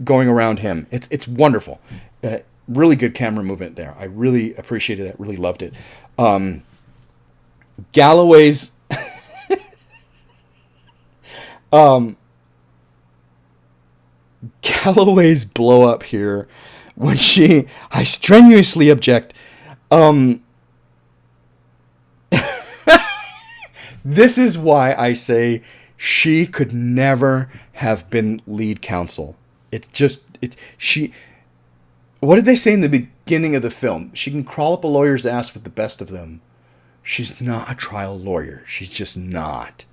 going around him. It's wonderful. Really good camera movement there. I really appreciated that. Really loved it. Galloway's Galloway's blow up here when I strenuously object. This is why I say she could never have been lead counsel. What did they say in the beginning of the film? She can crawl up a lawyer's ass with the best of them. She's not a trial lawyer. She's just not.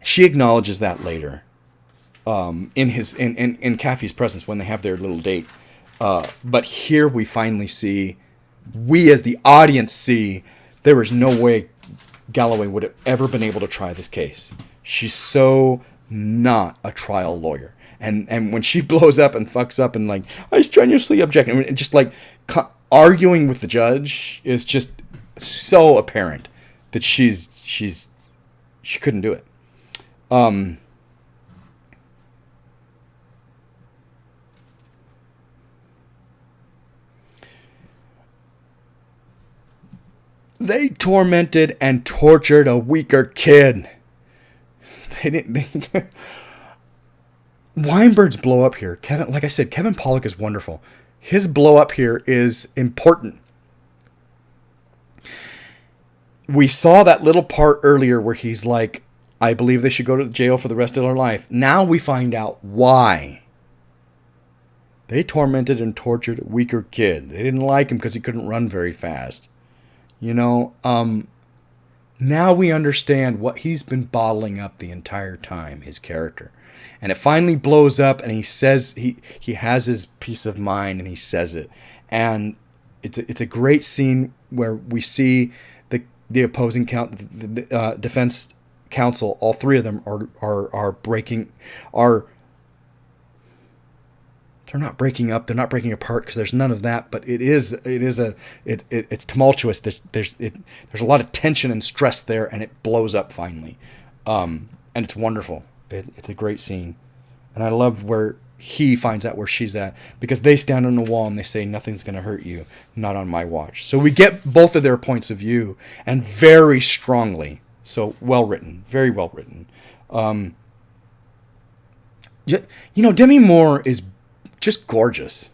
She acknowledges that later, in Kathy's presence when they have their little date. But here we finally see, we as the audience see, there is no way Galloway would have ever been able to try this case. She's so not a trial lawyer. And when she blows up and fucks up and like, I strenuously object, and just like arguing with the judge is just so apparent that she couldn't do it. They tormented and tortured a weaker kid. Weinberg's blow up here, like I said, Kevin Pollak is wonderful. His blow up here is important. We saw that little part earlier where he's like, I believe they should go to jail for the rest of their life. Now we find out why. They tormented and tortured a weaker kid. They didn't like him because he couldn't run very fast. You know, now we understand what he's been bottling up the entire time, his character. And it finally blows up, and he says he has his peace of mind, and he says it. And it's a great scene where we see the opposing defense counsel, all three of them are breaking, they're not breaking up, they're not breaking apart, because there's none of that, but it's tumultuous. There's a lot of tension and stress there, and it blows up finally. And it's wonderful. It's a great scene. And I love where he finds out where she's at, because they stand on the wall and they say, nothing's going to hurt you, not on my watch. So we get both of their points of view, and very strongly. So well written, very well written. Demi Moore is just gorgeous.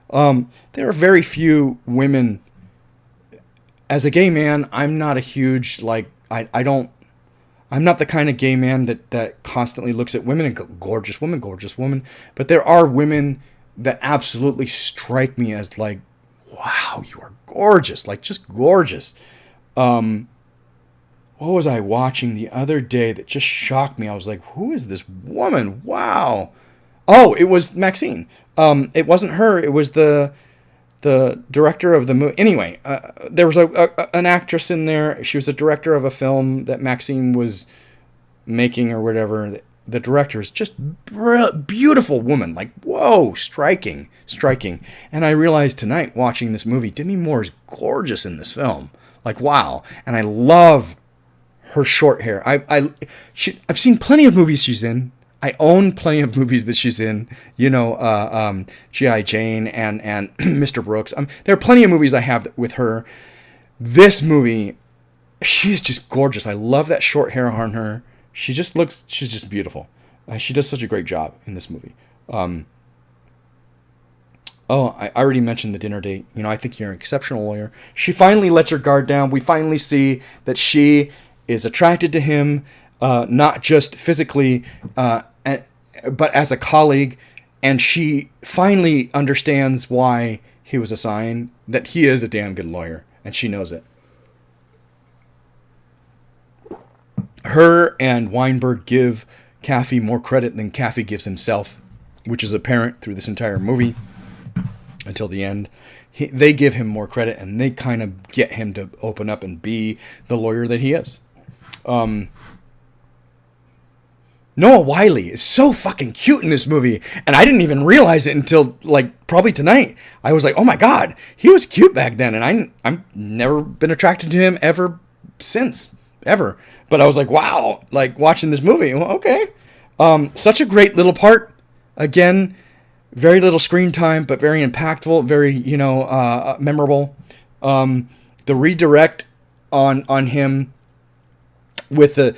There are very few women. As a gay man, I'm not a huge, I'm not the kind of gay man that constantly looks at women and go, gorgeous woman. But there are women that absolutely strike me as like, wow, you are gorgeous. Like, just gorgeous. What was I watching the other day that just shocked me? I was like, who is this woman? Wow. Oh, it was Maxxxine. It wasn't her. It was the director of the movie. Anyway, there was an actress in there. She was the director of a film that Maxxxine was making or whatever. The director is just beautiful woman. Like, whoa, striking. And I realized tonight watching this movie, Demi Moore is gorgeous in this film. Like, wow. And I love her short hair. I've seen plenty of movies she's in. I own plenty of movies that she's in, G.I. Jane and Mr. Brooks. There are plenty of movies I have with her. This movie, she's just gorgeous. I love that short hair on her. She's just beautiful. She does such a great job in this movie. Oh, I already mentioned the dinner date. You know, I think you're an exceptional lawyer. She finally lets her guard down. We finally see that she is attracted to him, not just physically, but as a colleague. And she finally understands why he was assigned, that he is a damn good lawyer. And she knows it. Her and Weinberg give Caffey more credit than Caffey gives himself, which is apparent through this entire movie until the end. They give him more credit, and they kind of get him to open up and be the lawyer that he is. Noah Wyle is so fucking cute in this movie, and I didn't even realize it until, like, probably tonight. I was like, oh my god, he was cute back then, and I'm never been attracted to him ever since, ever. But I was like, wow, like, watching this movie, well, okay. Such a great little part. Again, very little screen time, but very impactful, very, memorable. The redirect on him with the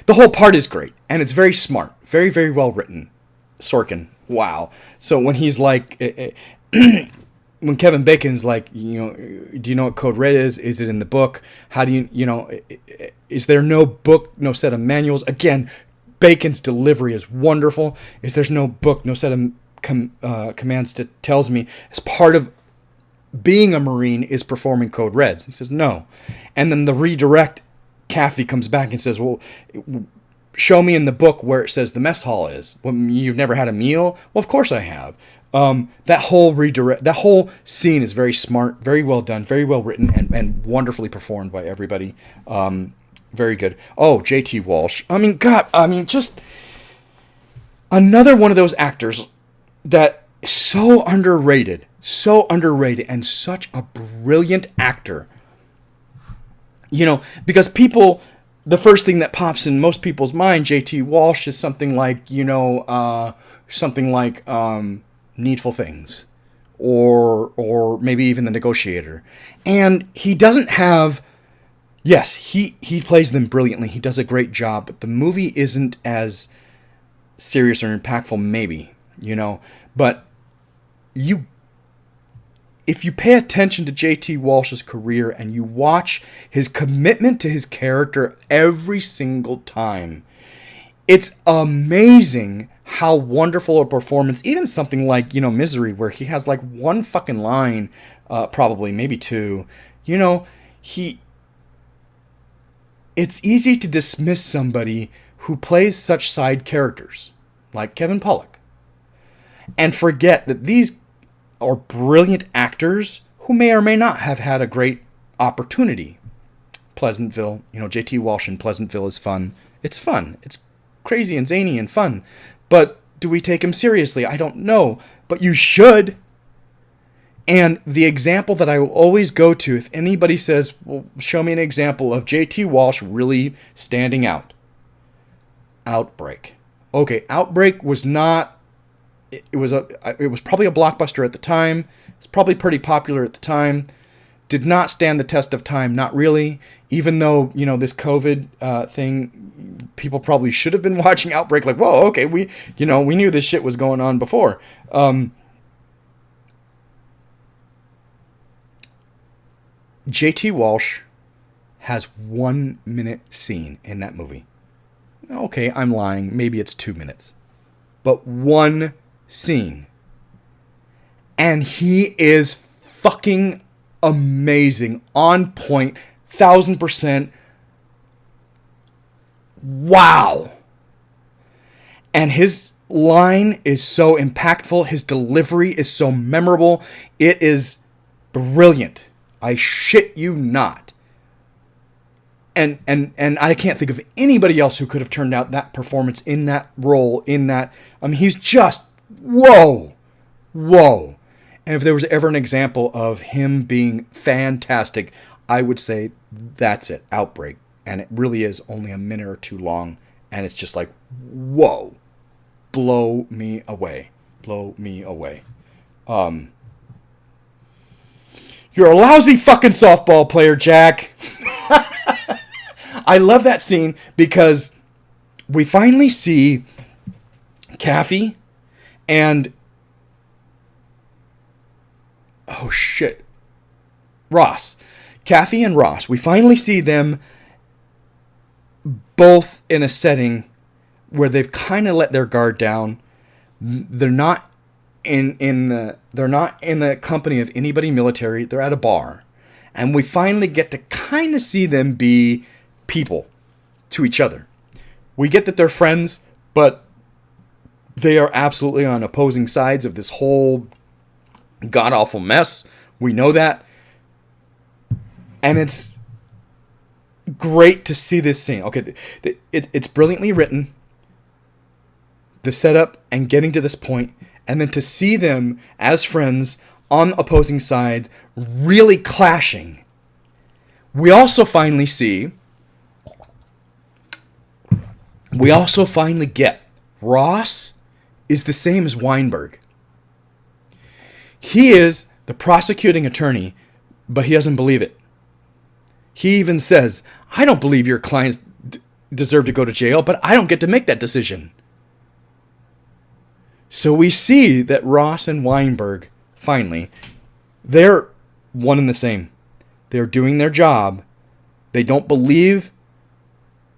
whole part is great, and it's very smart, very, very well written. Sorkin, wow. So when he's like, when Kevin Bacon's like, do you know what Code Red is? Is it in the book? How do is there no book, no set of manuals? Again, Bacon's delivery is wonderful. There's no book, no set of commands that tells me as part of being a Marine is performing Code Reds. He says no. And then the redirect, Caffey comes back and says, well, show me in the book where it says the mess hall is. Well, you've never had a meal? Well, of course I have. That whole scene is very smart, very well done, very well written, and wonderfully performed by everybody. Very good. Oh, J.T. Walsh. Just another one of those actors that is so underrated, and such a brilliant actor. Because people, the first thing that pops in most people's mind, J.T. Walsh, is something like, Needful Things, or maybe even The Negotiator. And he doesn't have, yes, he plays them brilliantly. He does a great job, but the movie isn't as serious or impactful, maybe, but if you pay attention to J.T. Walsh's career and you watch his commitment to his character every single time, it's amazing how wonderful a performance, even something like, Misery, where he has like one fucking line, probably, maybe two, it's easy to dismiss somebody who plays such side characters, like Kevin Pollak, and forget that these are brilliant actors who may or may not have had a great opportunity. Pleasantville, J.T. Walsh in Pleasantville is fun. It's fun. It's crazy and zany and fun. But do we take him seriously? I don't know. But you should. And the example that I will always go to, if anybody says, well, show me an example of J.T. Walsh really standing out. Outbreak. Okay, Outbreak was not... It was probably a blockbuster at the time. It's probably pretty popular at the time. Did not stand the test of time, not really. Even though, this COVID thing, people probably should have been watching Outbreak. Like, whoa, okay, we knew this shit was going on before. J.T. Walsh has 1 minute scene in that movie. Okay, I'm lying. Maybe it's 2 minutes, but one scene, and he is fucking amazing, on point, 1000%. Wow. And his line is so impactful, his delivery is so memorable, it is brilliant. I shit you not. And I can't think of anybody else who could have turned out that performance in that role, he's just whoa. And if there was ever an example of him being fantastic, I would say that's it, Outbreak. And it really is only a minute or two long, and it's just like, whoa, blow me away. You're a lousy fucking softball player, Jack. I love that scene because we finally see Caffey and oh shit, Ross. Kathy and Ross. We finally see them both in a setting where they've kind of let their guard down. They're not they're not in the company of anybody military. They're at a bar. And we finally get to kind of see them be people to each other. We get that they're friends, but they are absolutely on opposing sides of this whole god-awful mess. We know that. And it's great to see this scene. Okay, it's brilliantly written. The setup and getting to this point, and then to see them as friends on opposing sides really clashing. We also finally get Ross is the same as Weinberg. He is the prosecuting attorney, but he doesn't believe it. He even says, I don't believe your clients deserve to go to jail, but I don't get to make that decision. So we see that Ross and Weinberg, finally, they're one and the same. They're doing their job. They don't believe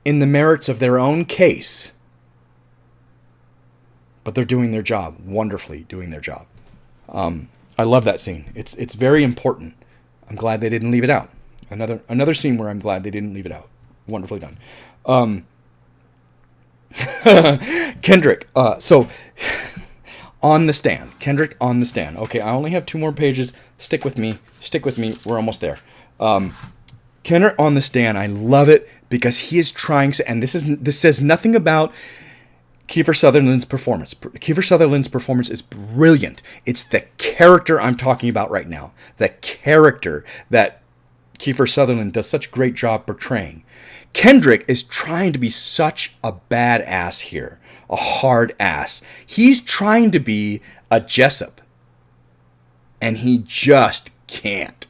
in the merits of their own case, but they're doing their job, wonderfully doing their job. I love that scene. It's very important. I'm glad they didn't leave it out. Another scene where I'm glad they didn't leave it out. Wonderfully done. Kendrick. So on the stand. Kendrick on the stand. Okay, I only have 2 more pages. Stick with me. We're almost there. Kendrick on the stand. I love it because he is trying to, and this says nothing about Kiefer Sutherland's performance. Kiefer Sutherland's performance is brilliant. It's the character I'm talking about right now. The character that Kiefer Sutherland does such a great job portraying. Kendrick is trying to be such a badass here. A hard ass. He's trying to be a Jessup. And he just can't.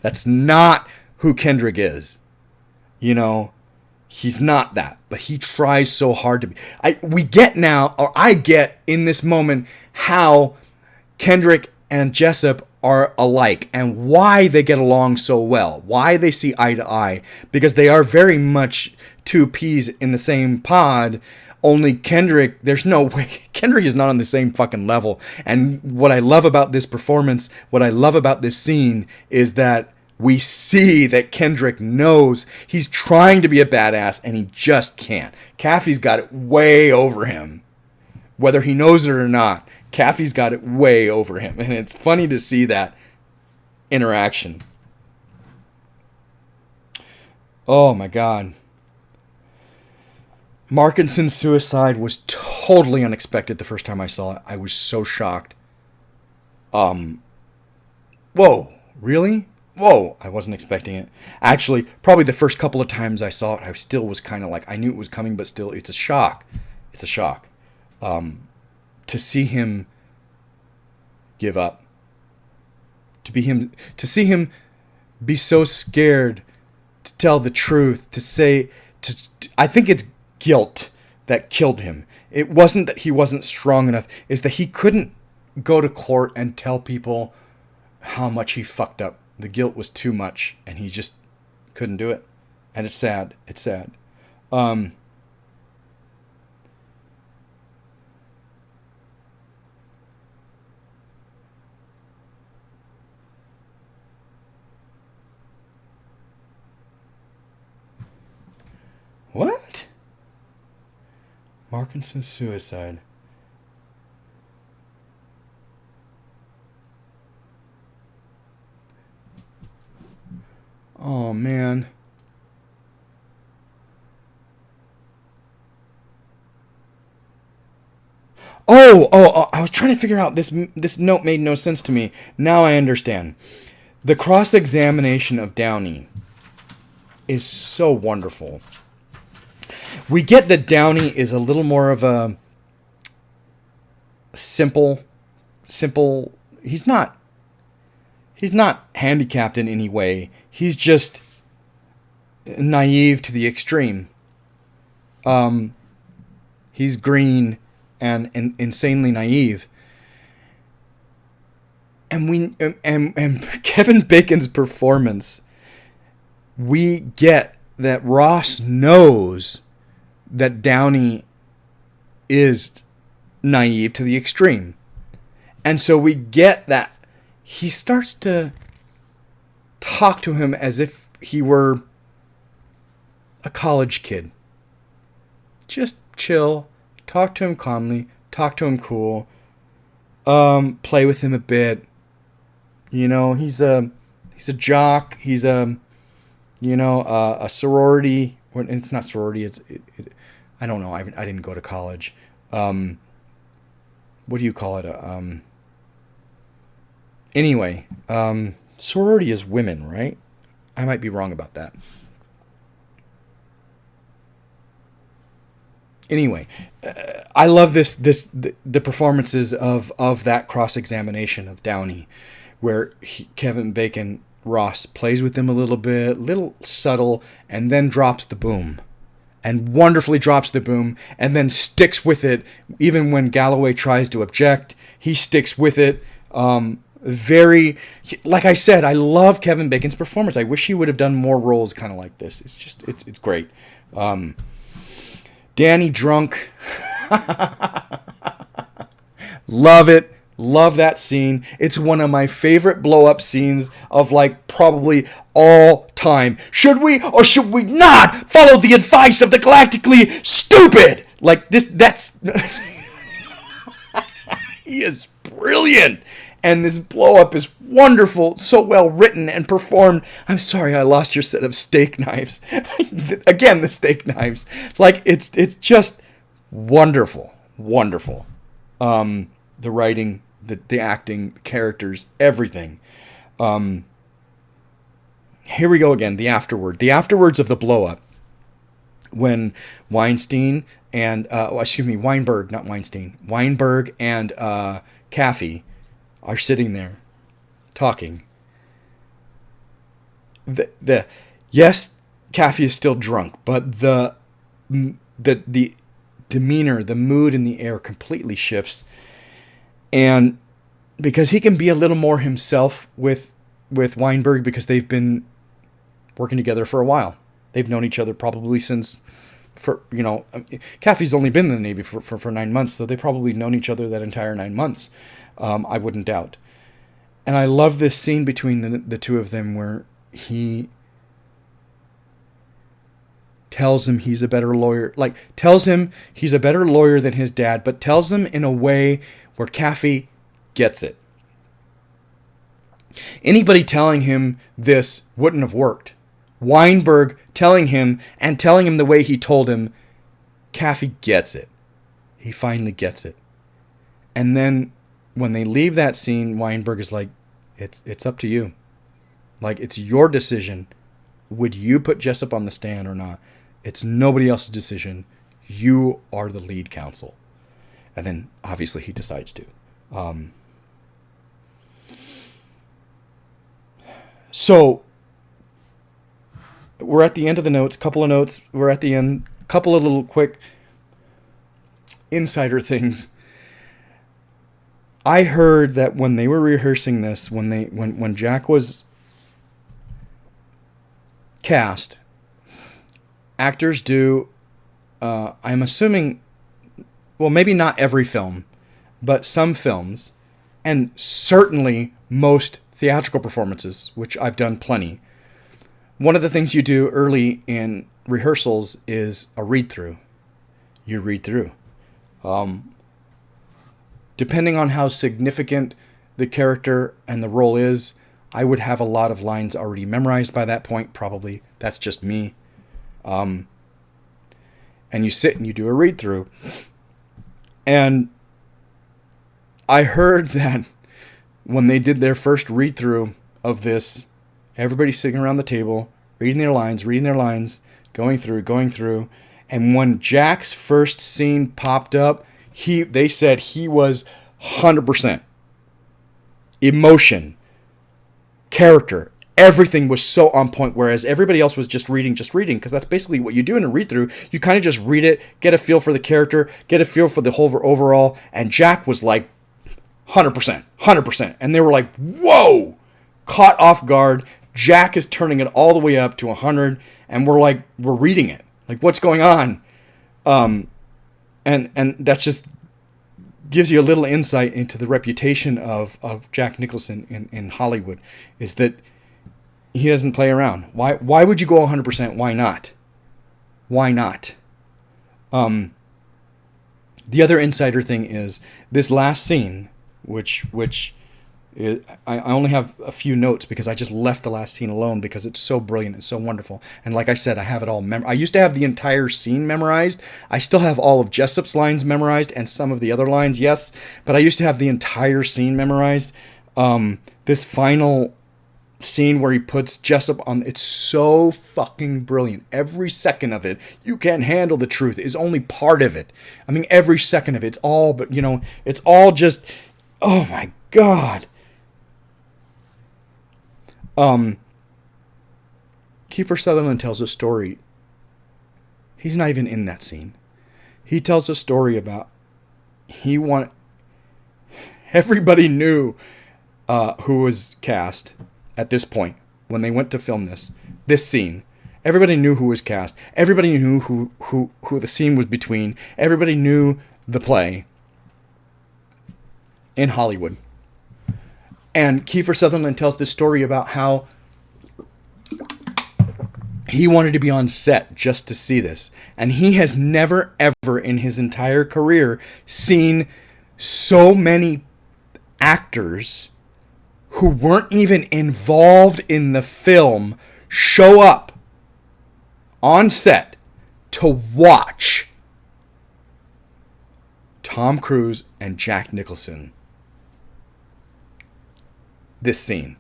That's not who Kendrick is. You know, he's not that. But he tries so hard to be. I get in this moment how Kendrick and Jessup are alike and why they get along so well, why they see eye to eye, because they are very much 2 peas in the same pod. Only Kendrick, there's no way, Kendrick is not on the same fucking level. And what I love about this performance, what I love about this scene is that we see that Kendrick knows he's trying to be a badass and he just can't. Caffey's got it way over him, whether he knows it or not. Caffey's got it way over him. And it's funny to see that interaction. Oh my God. Markinson's suicide was totally unexpected the first time I saw it. I was so shocked. Whoa, really? Whoa, I wasn't expecting it. Actually, probably the first couple of times I saw it, I still was kind of like, I knew it was coming, but still, it's a shock. It's a shock. To see him give up, to see him be so scared to tell the truth, I think it's guilt that killed him. It wasn't that he wasn't strong enough, it's that he couldn't go to court and tell people how much he fucked up. The guilt was too much, and he just couldn't do it. And it's sad. It's sad. What? Markinson's suicide. Oh, man. Oh, I was trying to figure out this note made no sense to me. Now I understand. The cross-examination of Downey is so wonderful. We get that Downey is a little more of a simple. He's not handicapped in any way. He's just naive to the extreme. He's green and insanely naive. and Kevin Bacon's performance, we get that Ross knows that Downey is naive to the extreme. And so we get that he starts to talk to him as if he were a college kid. Just chill, talk to him calmly, talk to him cool, play with him a bit. You know, he's a jock. He's a sorority. It's not sorority. I don't know. I didn't go to college. What do you call it? Anyway, sorority is women, right? I might be wrong about that. Anyway, I love the performances of that cross-examination of Downey, where Kevin Bacon Ross plays with him a little subtle, and then drops the boom. And wonderfully drops the boom, and then sticks with it. Even when Galloway tries to object, he sticks with it. Like I said, I love Kevin Bacon's performance. I wish he would have done more roles kind of like this. It's great. Danny drunk. Love it. Love that scene. It's one of my favorite blow-up scenes of, like, probably all time. Should we or should we not follow the advice of the galactically stupid? Like, that's... He is brilliant. And this blow-up is wonderful, so well written and performed. I'm sorry I lost your set of steak knives. Again, the steak knives. Like, it's just wonderful. Wonderful. The writing, the acting, the characters, everything. Here we go again, the afterword. The afterwards of the blow-up. When Weinberg, not Weinstein. Weinberg and Kaffee are sitting there talking. Yes, Kaffee is still drunk, but the demeanor, the mood in the air completely shifts. And because he can be a little more himself with Weinberg, because they've been working together for a while. They've known each other probably since, Kaffee's only been in the Navy for 9 months, so they've probably known each other that entire 9 months. I wouldn't doubt. And I love this scene between the two of them where he tells him he's a better lawyer. Like, tells him he's a better lawyer than his dad, but tells him in a way where Kaffee gets it. Anybody telling him this wouldn't have worked. Weinberg telling him the way he told him, Kaffee gets it. He finally gets it. And then when they leave that scene, Weinberg is like, it's up to you. Like, it's your decision. Would you put Jessup on the stand or not? It's nobody else's decision. You are the lead counsel. And then, obviously, he decides to. So, we're at the end of the notes. Couple of notes. We're at the end. Couple of little quick insider things. I heard that when they were rehearsing this, when Jack was cast, actors do, I'm assuming, well, maybe not every film, but some films, and certainly most theatrical performances, which I've done plenty. One of the things you do early in rehearsals is a read-through. You read through. Depending on how significant the character and the role is, I would have a lot of lines already memorized by that point, probably. That's just me. And you sit and you do a read-through. And I heard that when they did their first read-through of this, everybody's sitting around the table, reading their lines, going through. And when Jack's first scene popped up, they said he was 100%. Emotion, character, everything was so on point, whereas everybody else was just reading, because that's basically what you do in a read-through. You kind of just read it, get a feel for the character, get a feel for the whole overall, and Jack was like 100%, 100%. And they were like, whoa, caught off guard. Jack is turning it all the way up to 100, and we're reading it. Like, what's going on? And that's just gives you a little insight into the reputation of Jack Nicholson in Hollywood, is that he doesn't play around. Why would you go 100%? Why not? Why not? The other insider thing is this last scene, which I only have a few notes because I just left the last scene alone because it's so brilliant and so wonderful. And like I said, I have it all I used to have the entire scene memorized. I still have all of Jessup's lines memorized and some of the other lines, yes. But I used to have the entire scene memorized. This final scene where he puts Jessup on, it's so fucking brilliant. Every second of it, you can't handle the truth, is only part of it. I mean, every second of it, it's all, but it's all just, oh my God. Kiefer Sutherland tells a story. He's not even in that scene. He tells a story about everybody knew who was cast at this point when they went to film this scene. Everybody knew who was cast. Everybody knew who the scene was between. Everybody knew the play in Hollywood. And Kiefer Sutherland tells this story about how he wanted to be on set just to see this. And he has never, ever in his entire career seen so many actors who weren't even involved in the film show up on set to watch Tom Cruise and Jack Nicholson. This scene.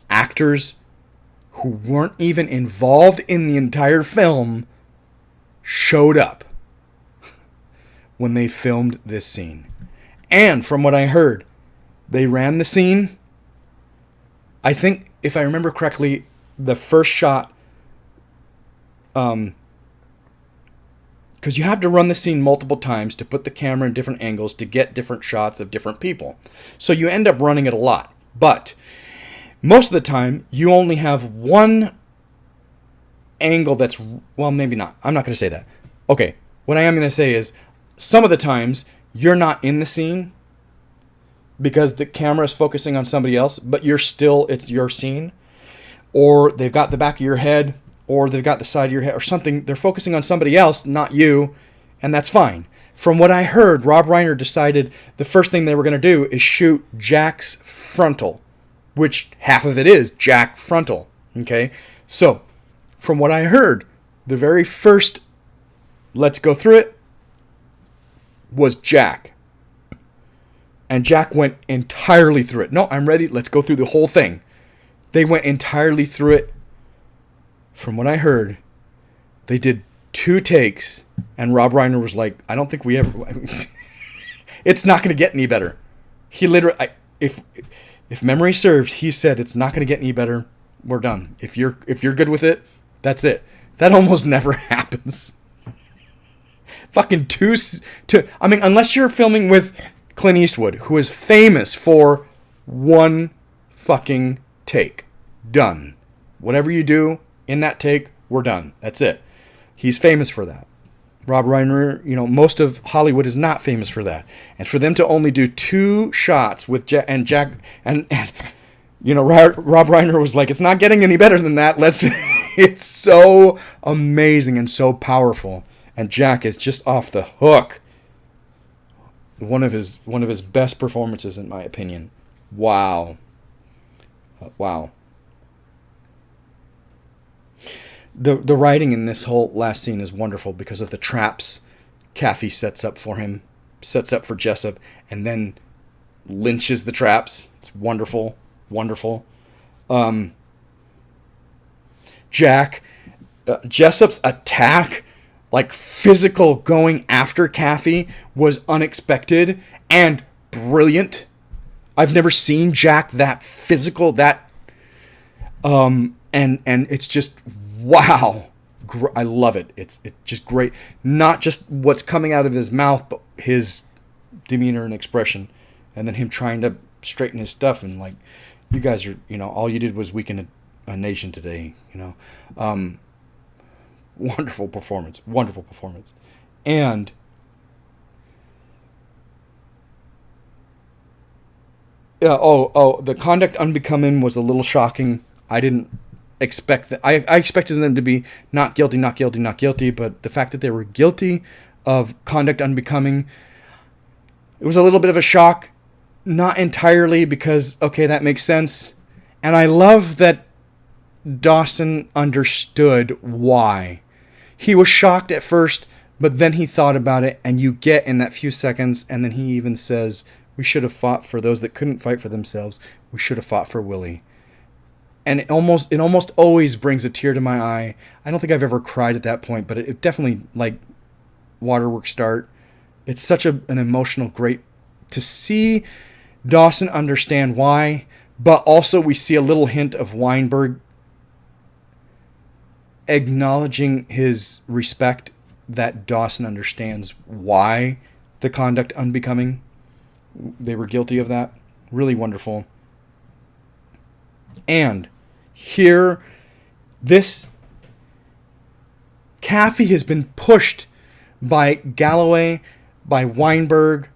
Actors who weren't even involved in the entire film showed up when they filmed this scene. And from what I heard, they ran the scene. I think, if I remember correctly, the first shot, because you have to run the scene multiple times to put the camera in different angles to get different shots of different people. So you end up running it a lot. But most of the time, you only have one angle that's, well, maybe not. I'm not going to say that. Okay, what I am going to say is, some of the times, you're not in the scene because the camera is focusing on somebody else, but it's your scene. Or they've got the back of your head, or they've got the side of your head, or something. They're focusing on somebody else, not you, and that's fine. From what I heard, Rob Reiner decided the first thing they were going to do is shoot Jack's frontal, which half of it is Jack frontal. Okay? So, from what I heard, the very first let's go through it was Jack. And Jack went entirely through it. No, I'm ready. Let's go through the whole thing. They went entirely through it. From what I heard, they did 2 takes, and Rob Reiner was like, I don't think we ever... It's not going to get any better. He literally... If memory serves, he said, it's not going to get any better. We're done. If you're good with it, that's it. That almost never happens. Fucking two... I mean, unless you're filming with Clint Eastwood, who is famous for one fucking take. Done. Whatever you do in that take, we're done. That's it. He's famous for that. Rob Reiner, most of Hollywood is not famous for that. And for them to only do 2 shots with Jack, Rob Reiner was like, it's not getting any better than that. It's so amazing and so powerful. And Jack is just off the hook. One of his best performances, in my opinion. Wow. Wow. The writing in this whole last scene is wonderful because of the traps Kaffee sets up for him, sets up for Jessup, and then lynches the traps. It's wonderful, wonderful. Jessup's attack, like physical going after Kaffee, was unexpected and brilliant. I've never seen Jack that physical, and it's just wow. I love it. It's just great. Not just what's coming out of his mouth, but his demeanor and expression. and then him trying to straighten his stuff, and like, you guys are, all you did was weaken a nation today, wonderful performance. And the conduct unbecoming was a little shocking. I didn't expect that. I expected them to be not guilty, but the fact that they were guilty of conduct unbecoming, it was a little bit of a shock. Not entirely, because, okay, that makes sense. And I love that Dawson understood why. He was shocked at first, but then he thought about it, and you get in that few seconds, and then he even says, we should have fought for those that couldn't fight for themselves. We should have fought for Willie. And it almost always brings a tear to my eye. I don't think I've ever cried at that point, but it definitely, like, waterworks start. It's such an emotional, great to see Dawson understand why, but also we see a little hint of Weinberg acknowledging his respect that Dawson understands why the conduct unbecoming, they were guilty of that. Really wonderful. And here, this Caffey has been pushed by Galloway, by Weinberg,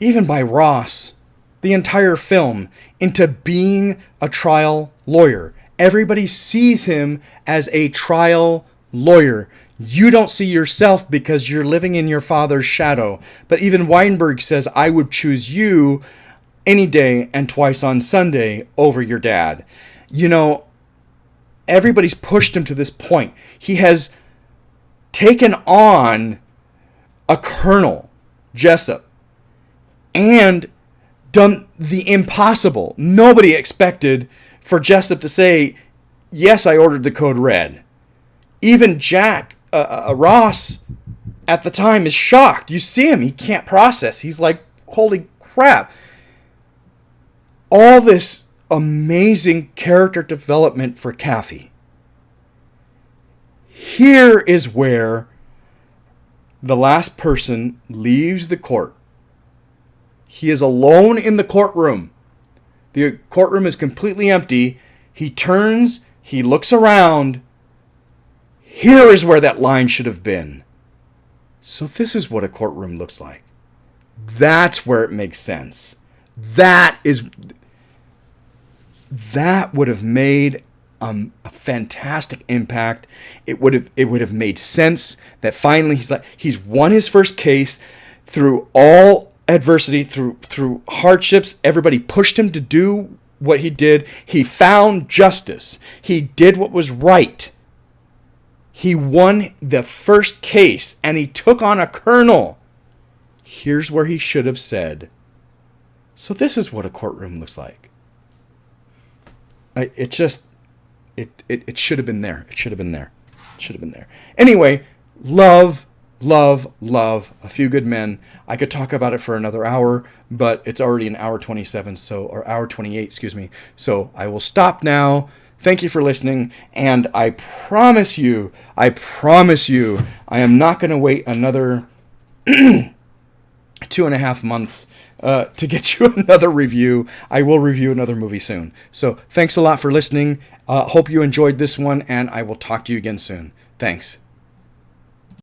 even by Ross, the entire film, into being a trial lawyer. Everybody sees him as a trial lawyer. You don't see yourself because you're living in your father's shadow. But even Weinberg says, I would choose you any day and twice on Sunday over your dad. Everybody's pushed him to this point. He has taken on a Colonel Jessup and done the impossible. Nobody expected for Jessup to say, yes, I ordered the code red. Even Jack, Ross, at the time is shocked. You see him, he can't process. He's like, holy crap. All this amazing character development for Caffey. Here is where the last person leaves the court. He is alone in the courtroom. The courtroom is completely empty. He turns, he looks around. Here is where that line should have been. So this is what a courtroom looks like. That's where it makes sense. That would have made a fantastic impact. It would have made sense that finally he's won his first case through all adversity, through hardships. Everybody pushed him to do what he did. He found justice. He did what was right. He won the first case, and he took on a colonel. Here's where he should have said, so this is what a courtroom looks like. It should have been there. It should have been there. It should have been there. Anyway, love A Few Good Men. I could talk about it for another hour, but it's already an hour 27, or hour 28, excuse me. So I will stop now. Thank you for listening, and I promise you, I am not going to wait another 2.5 months to get you another review. I will review another movie soon. So thanks a lot for listening. Hope you enjoyed this one, and I will talk to you again soon. Thanks.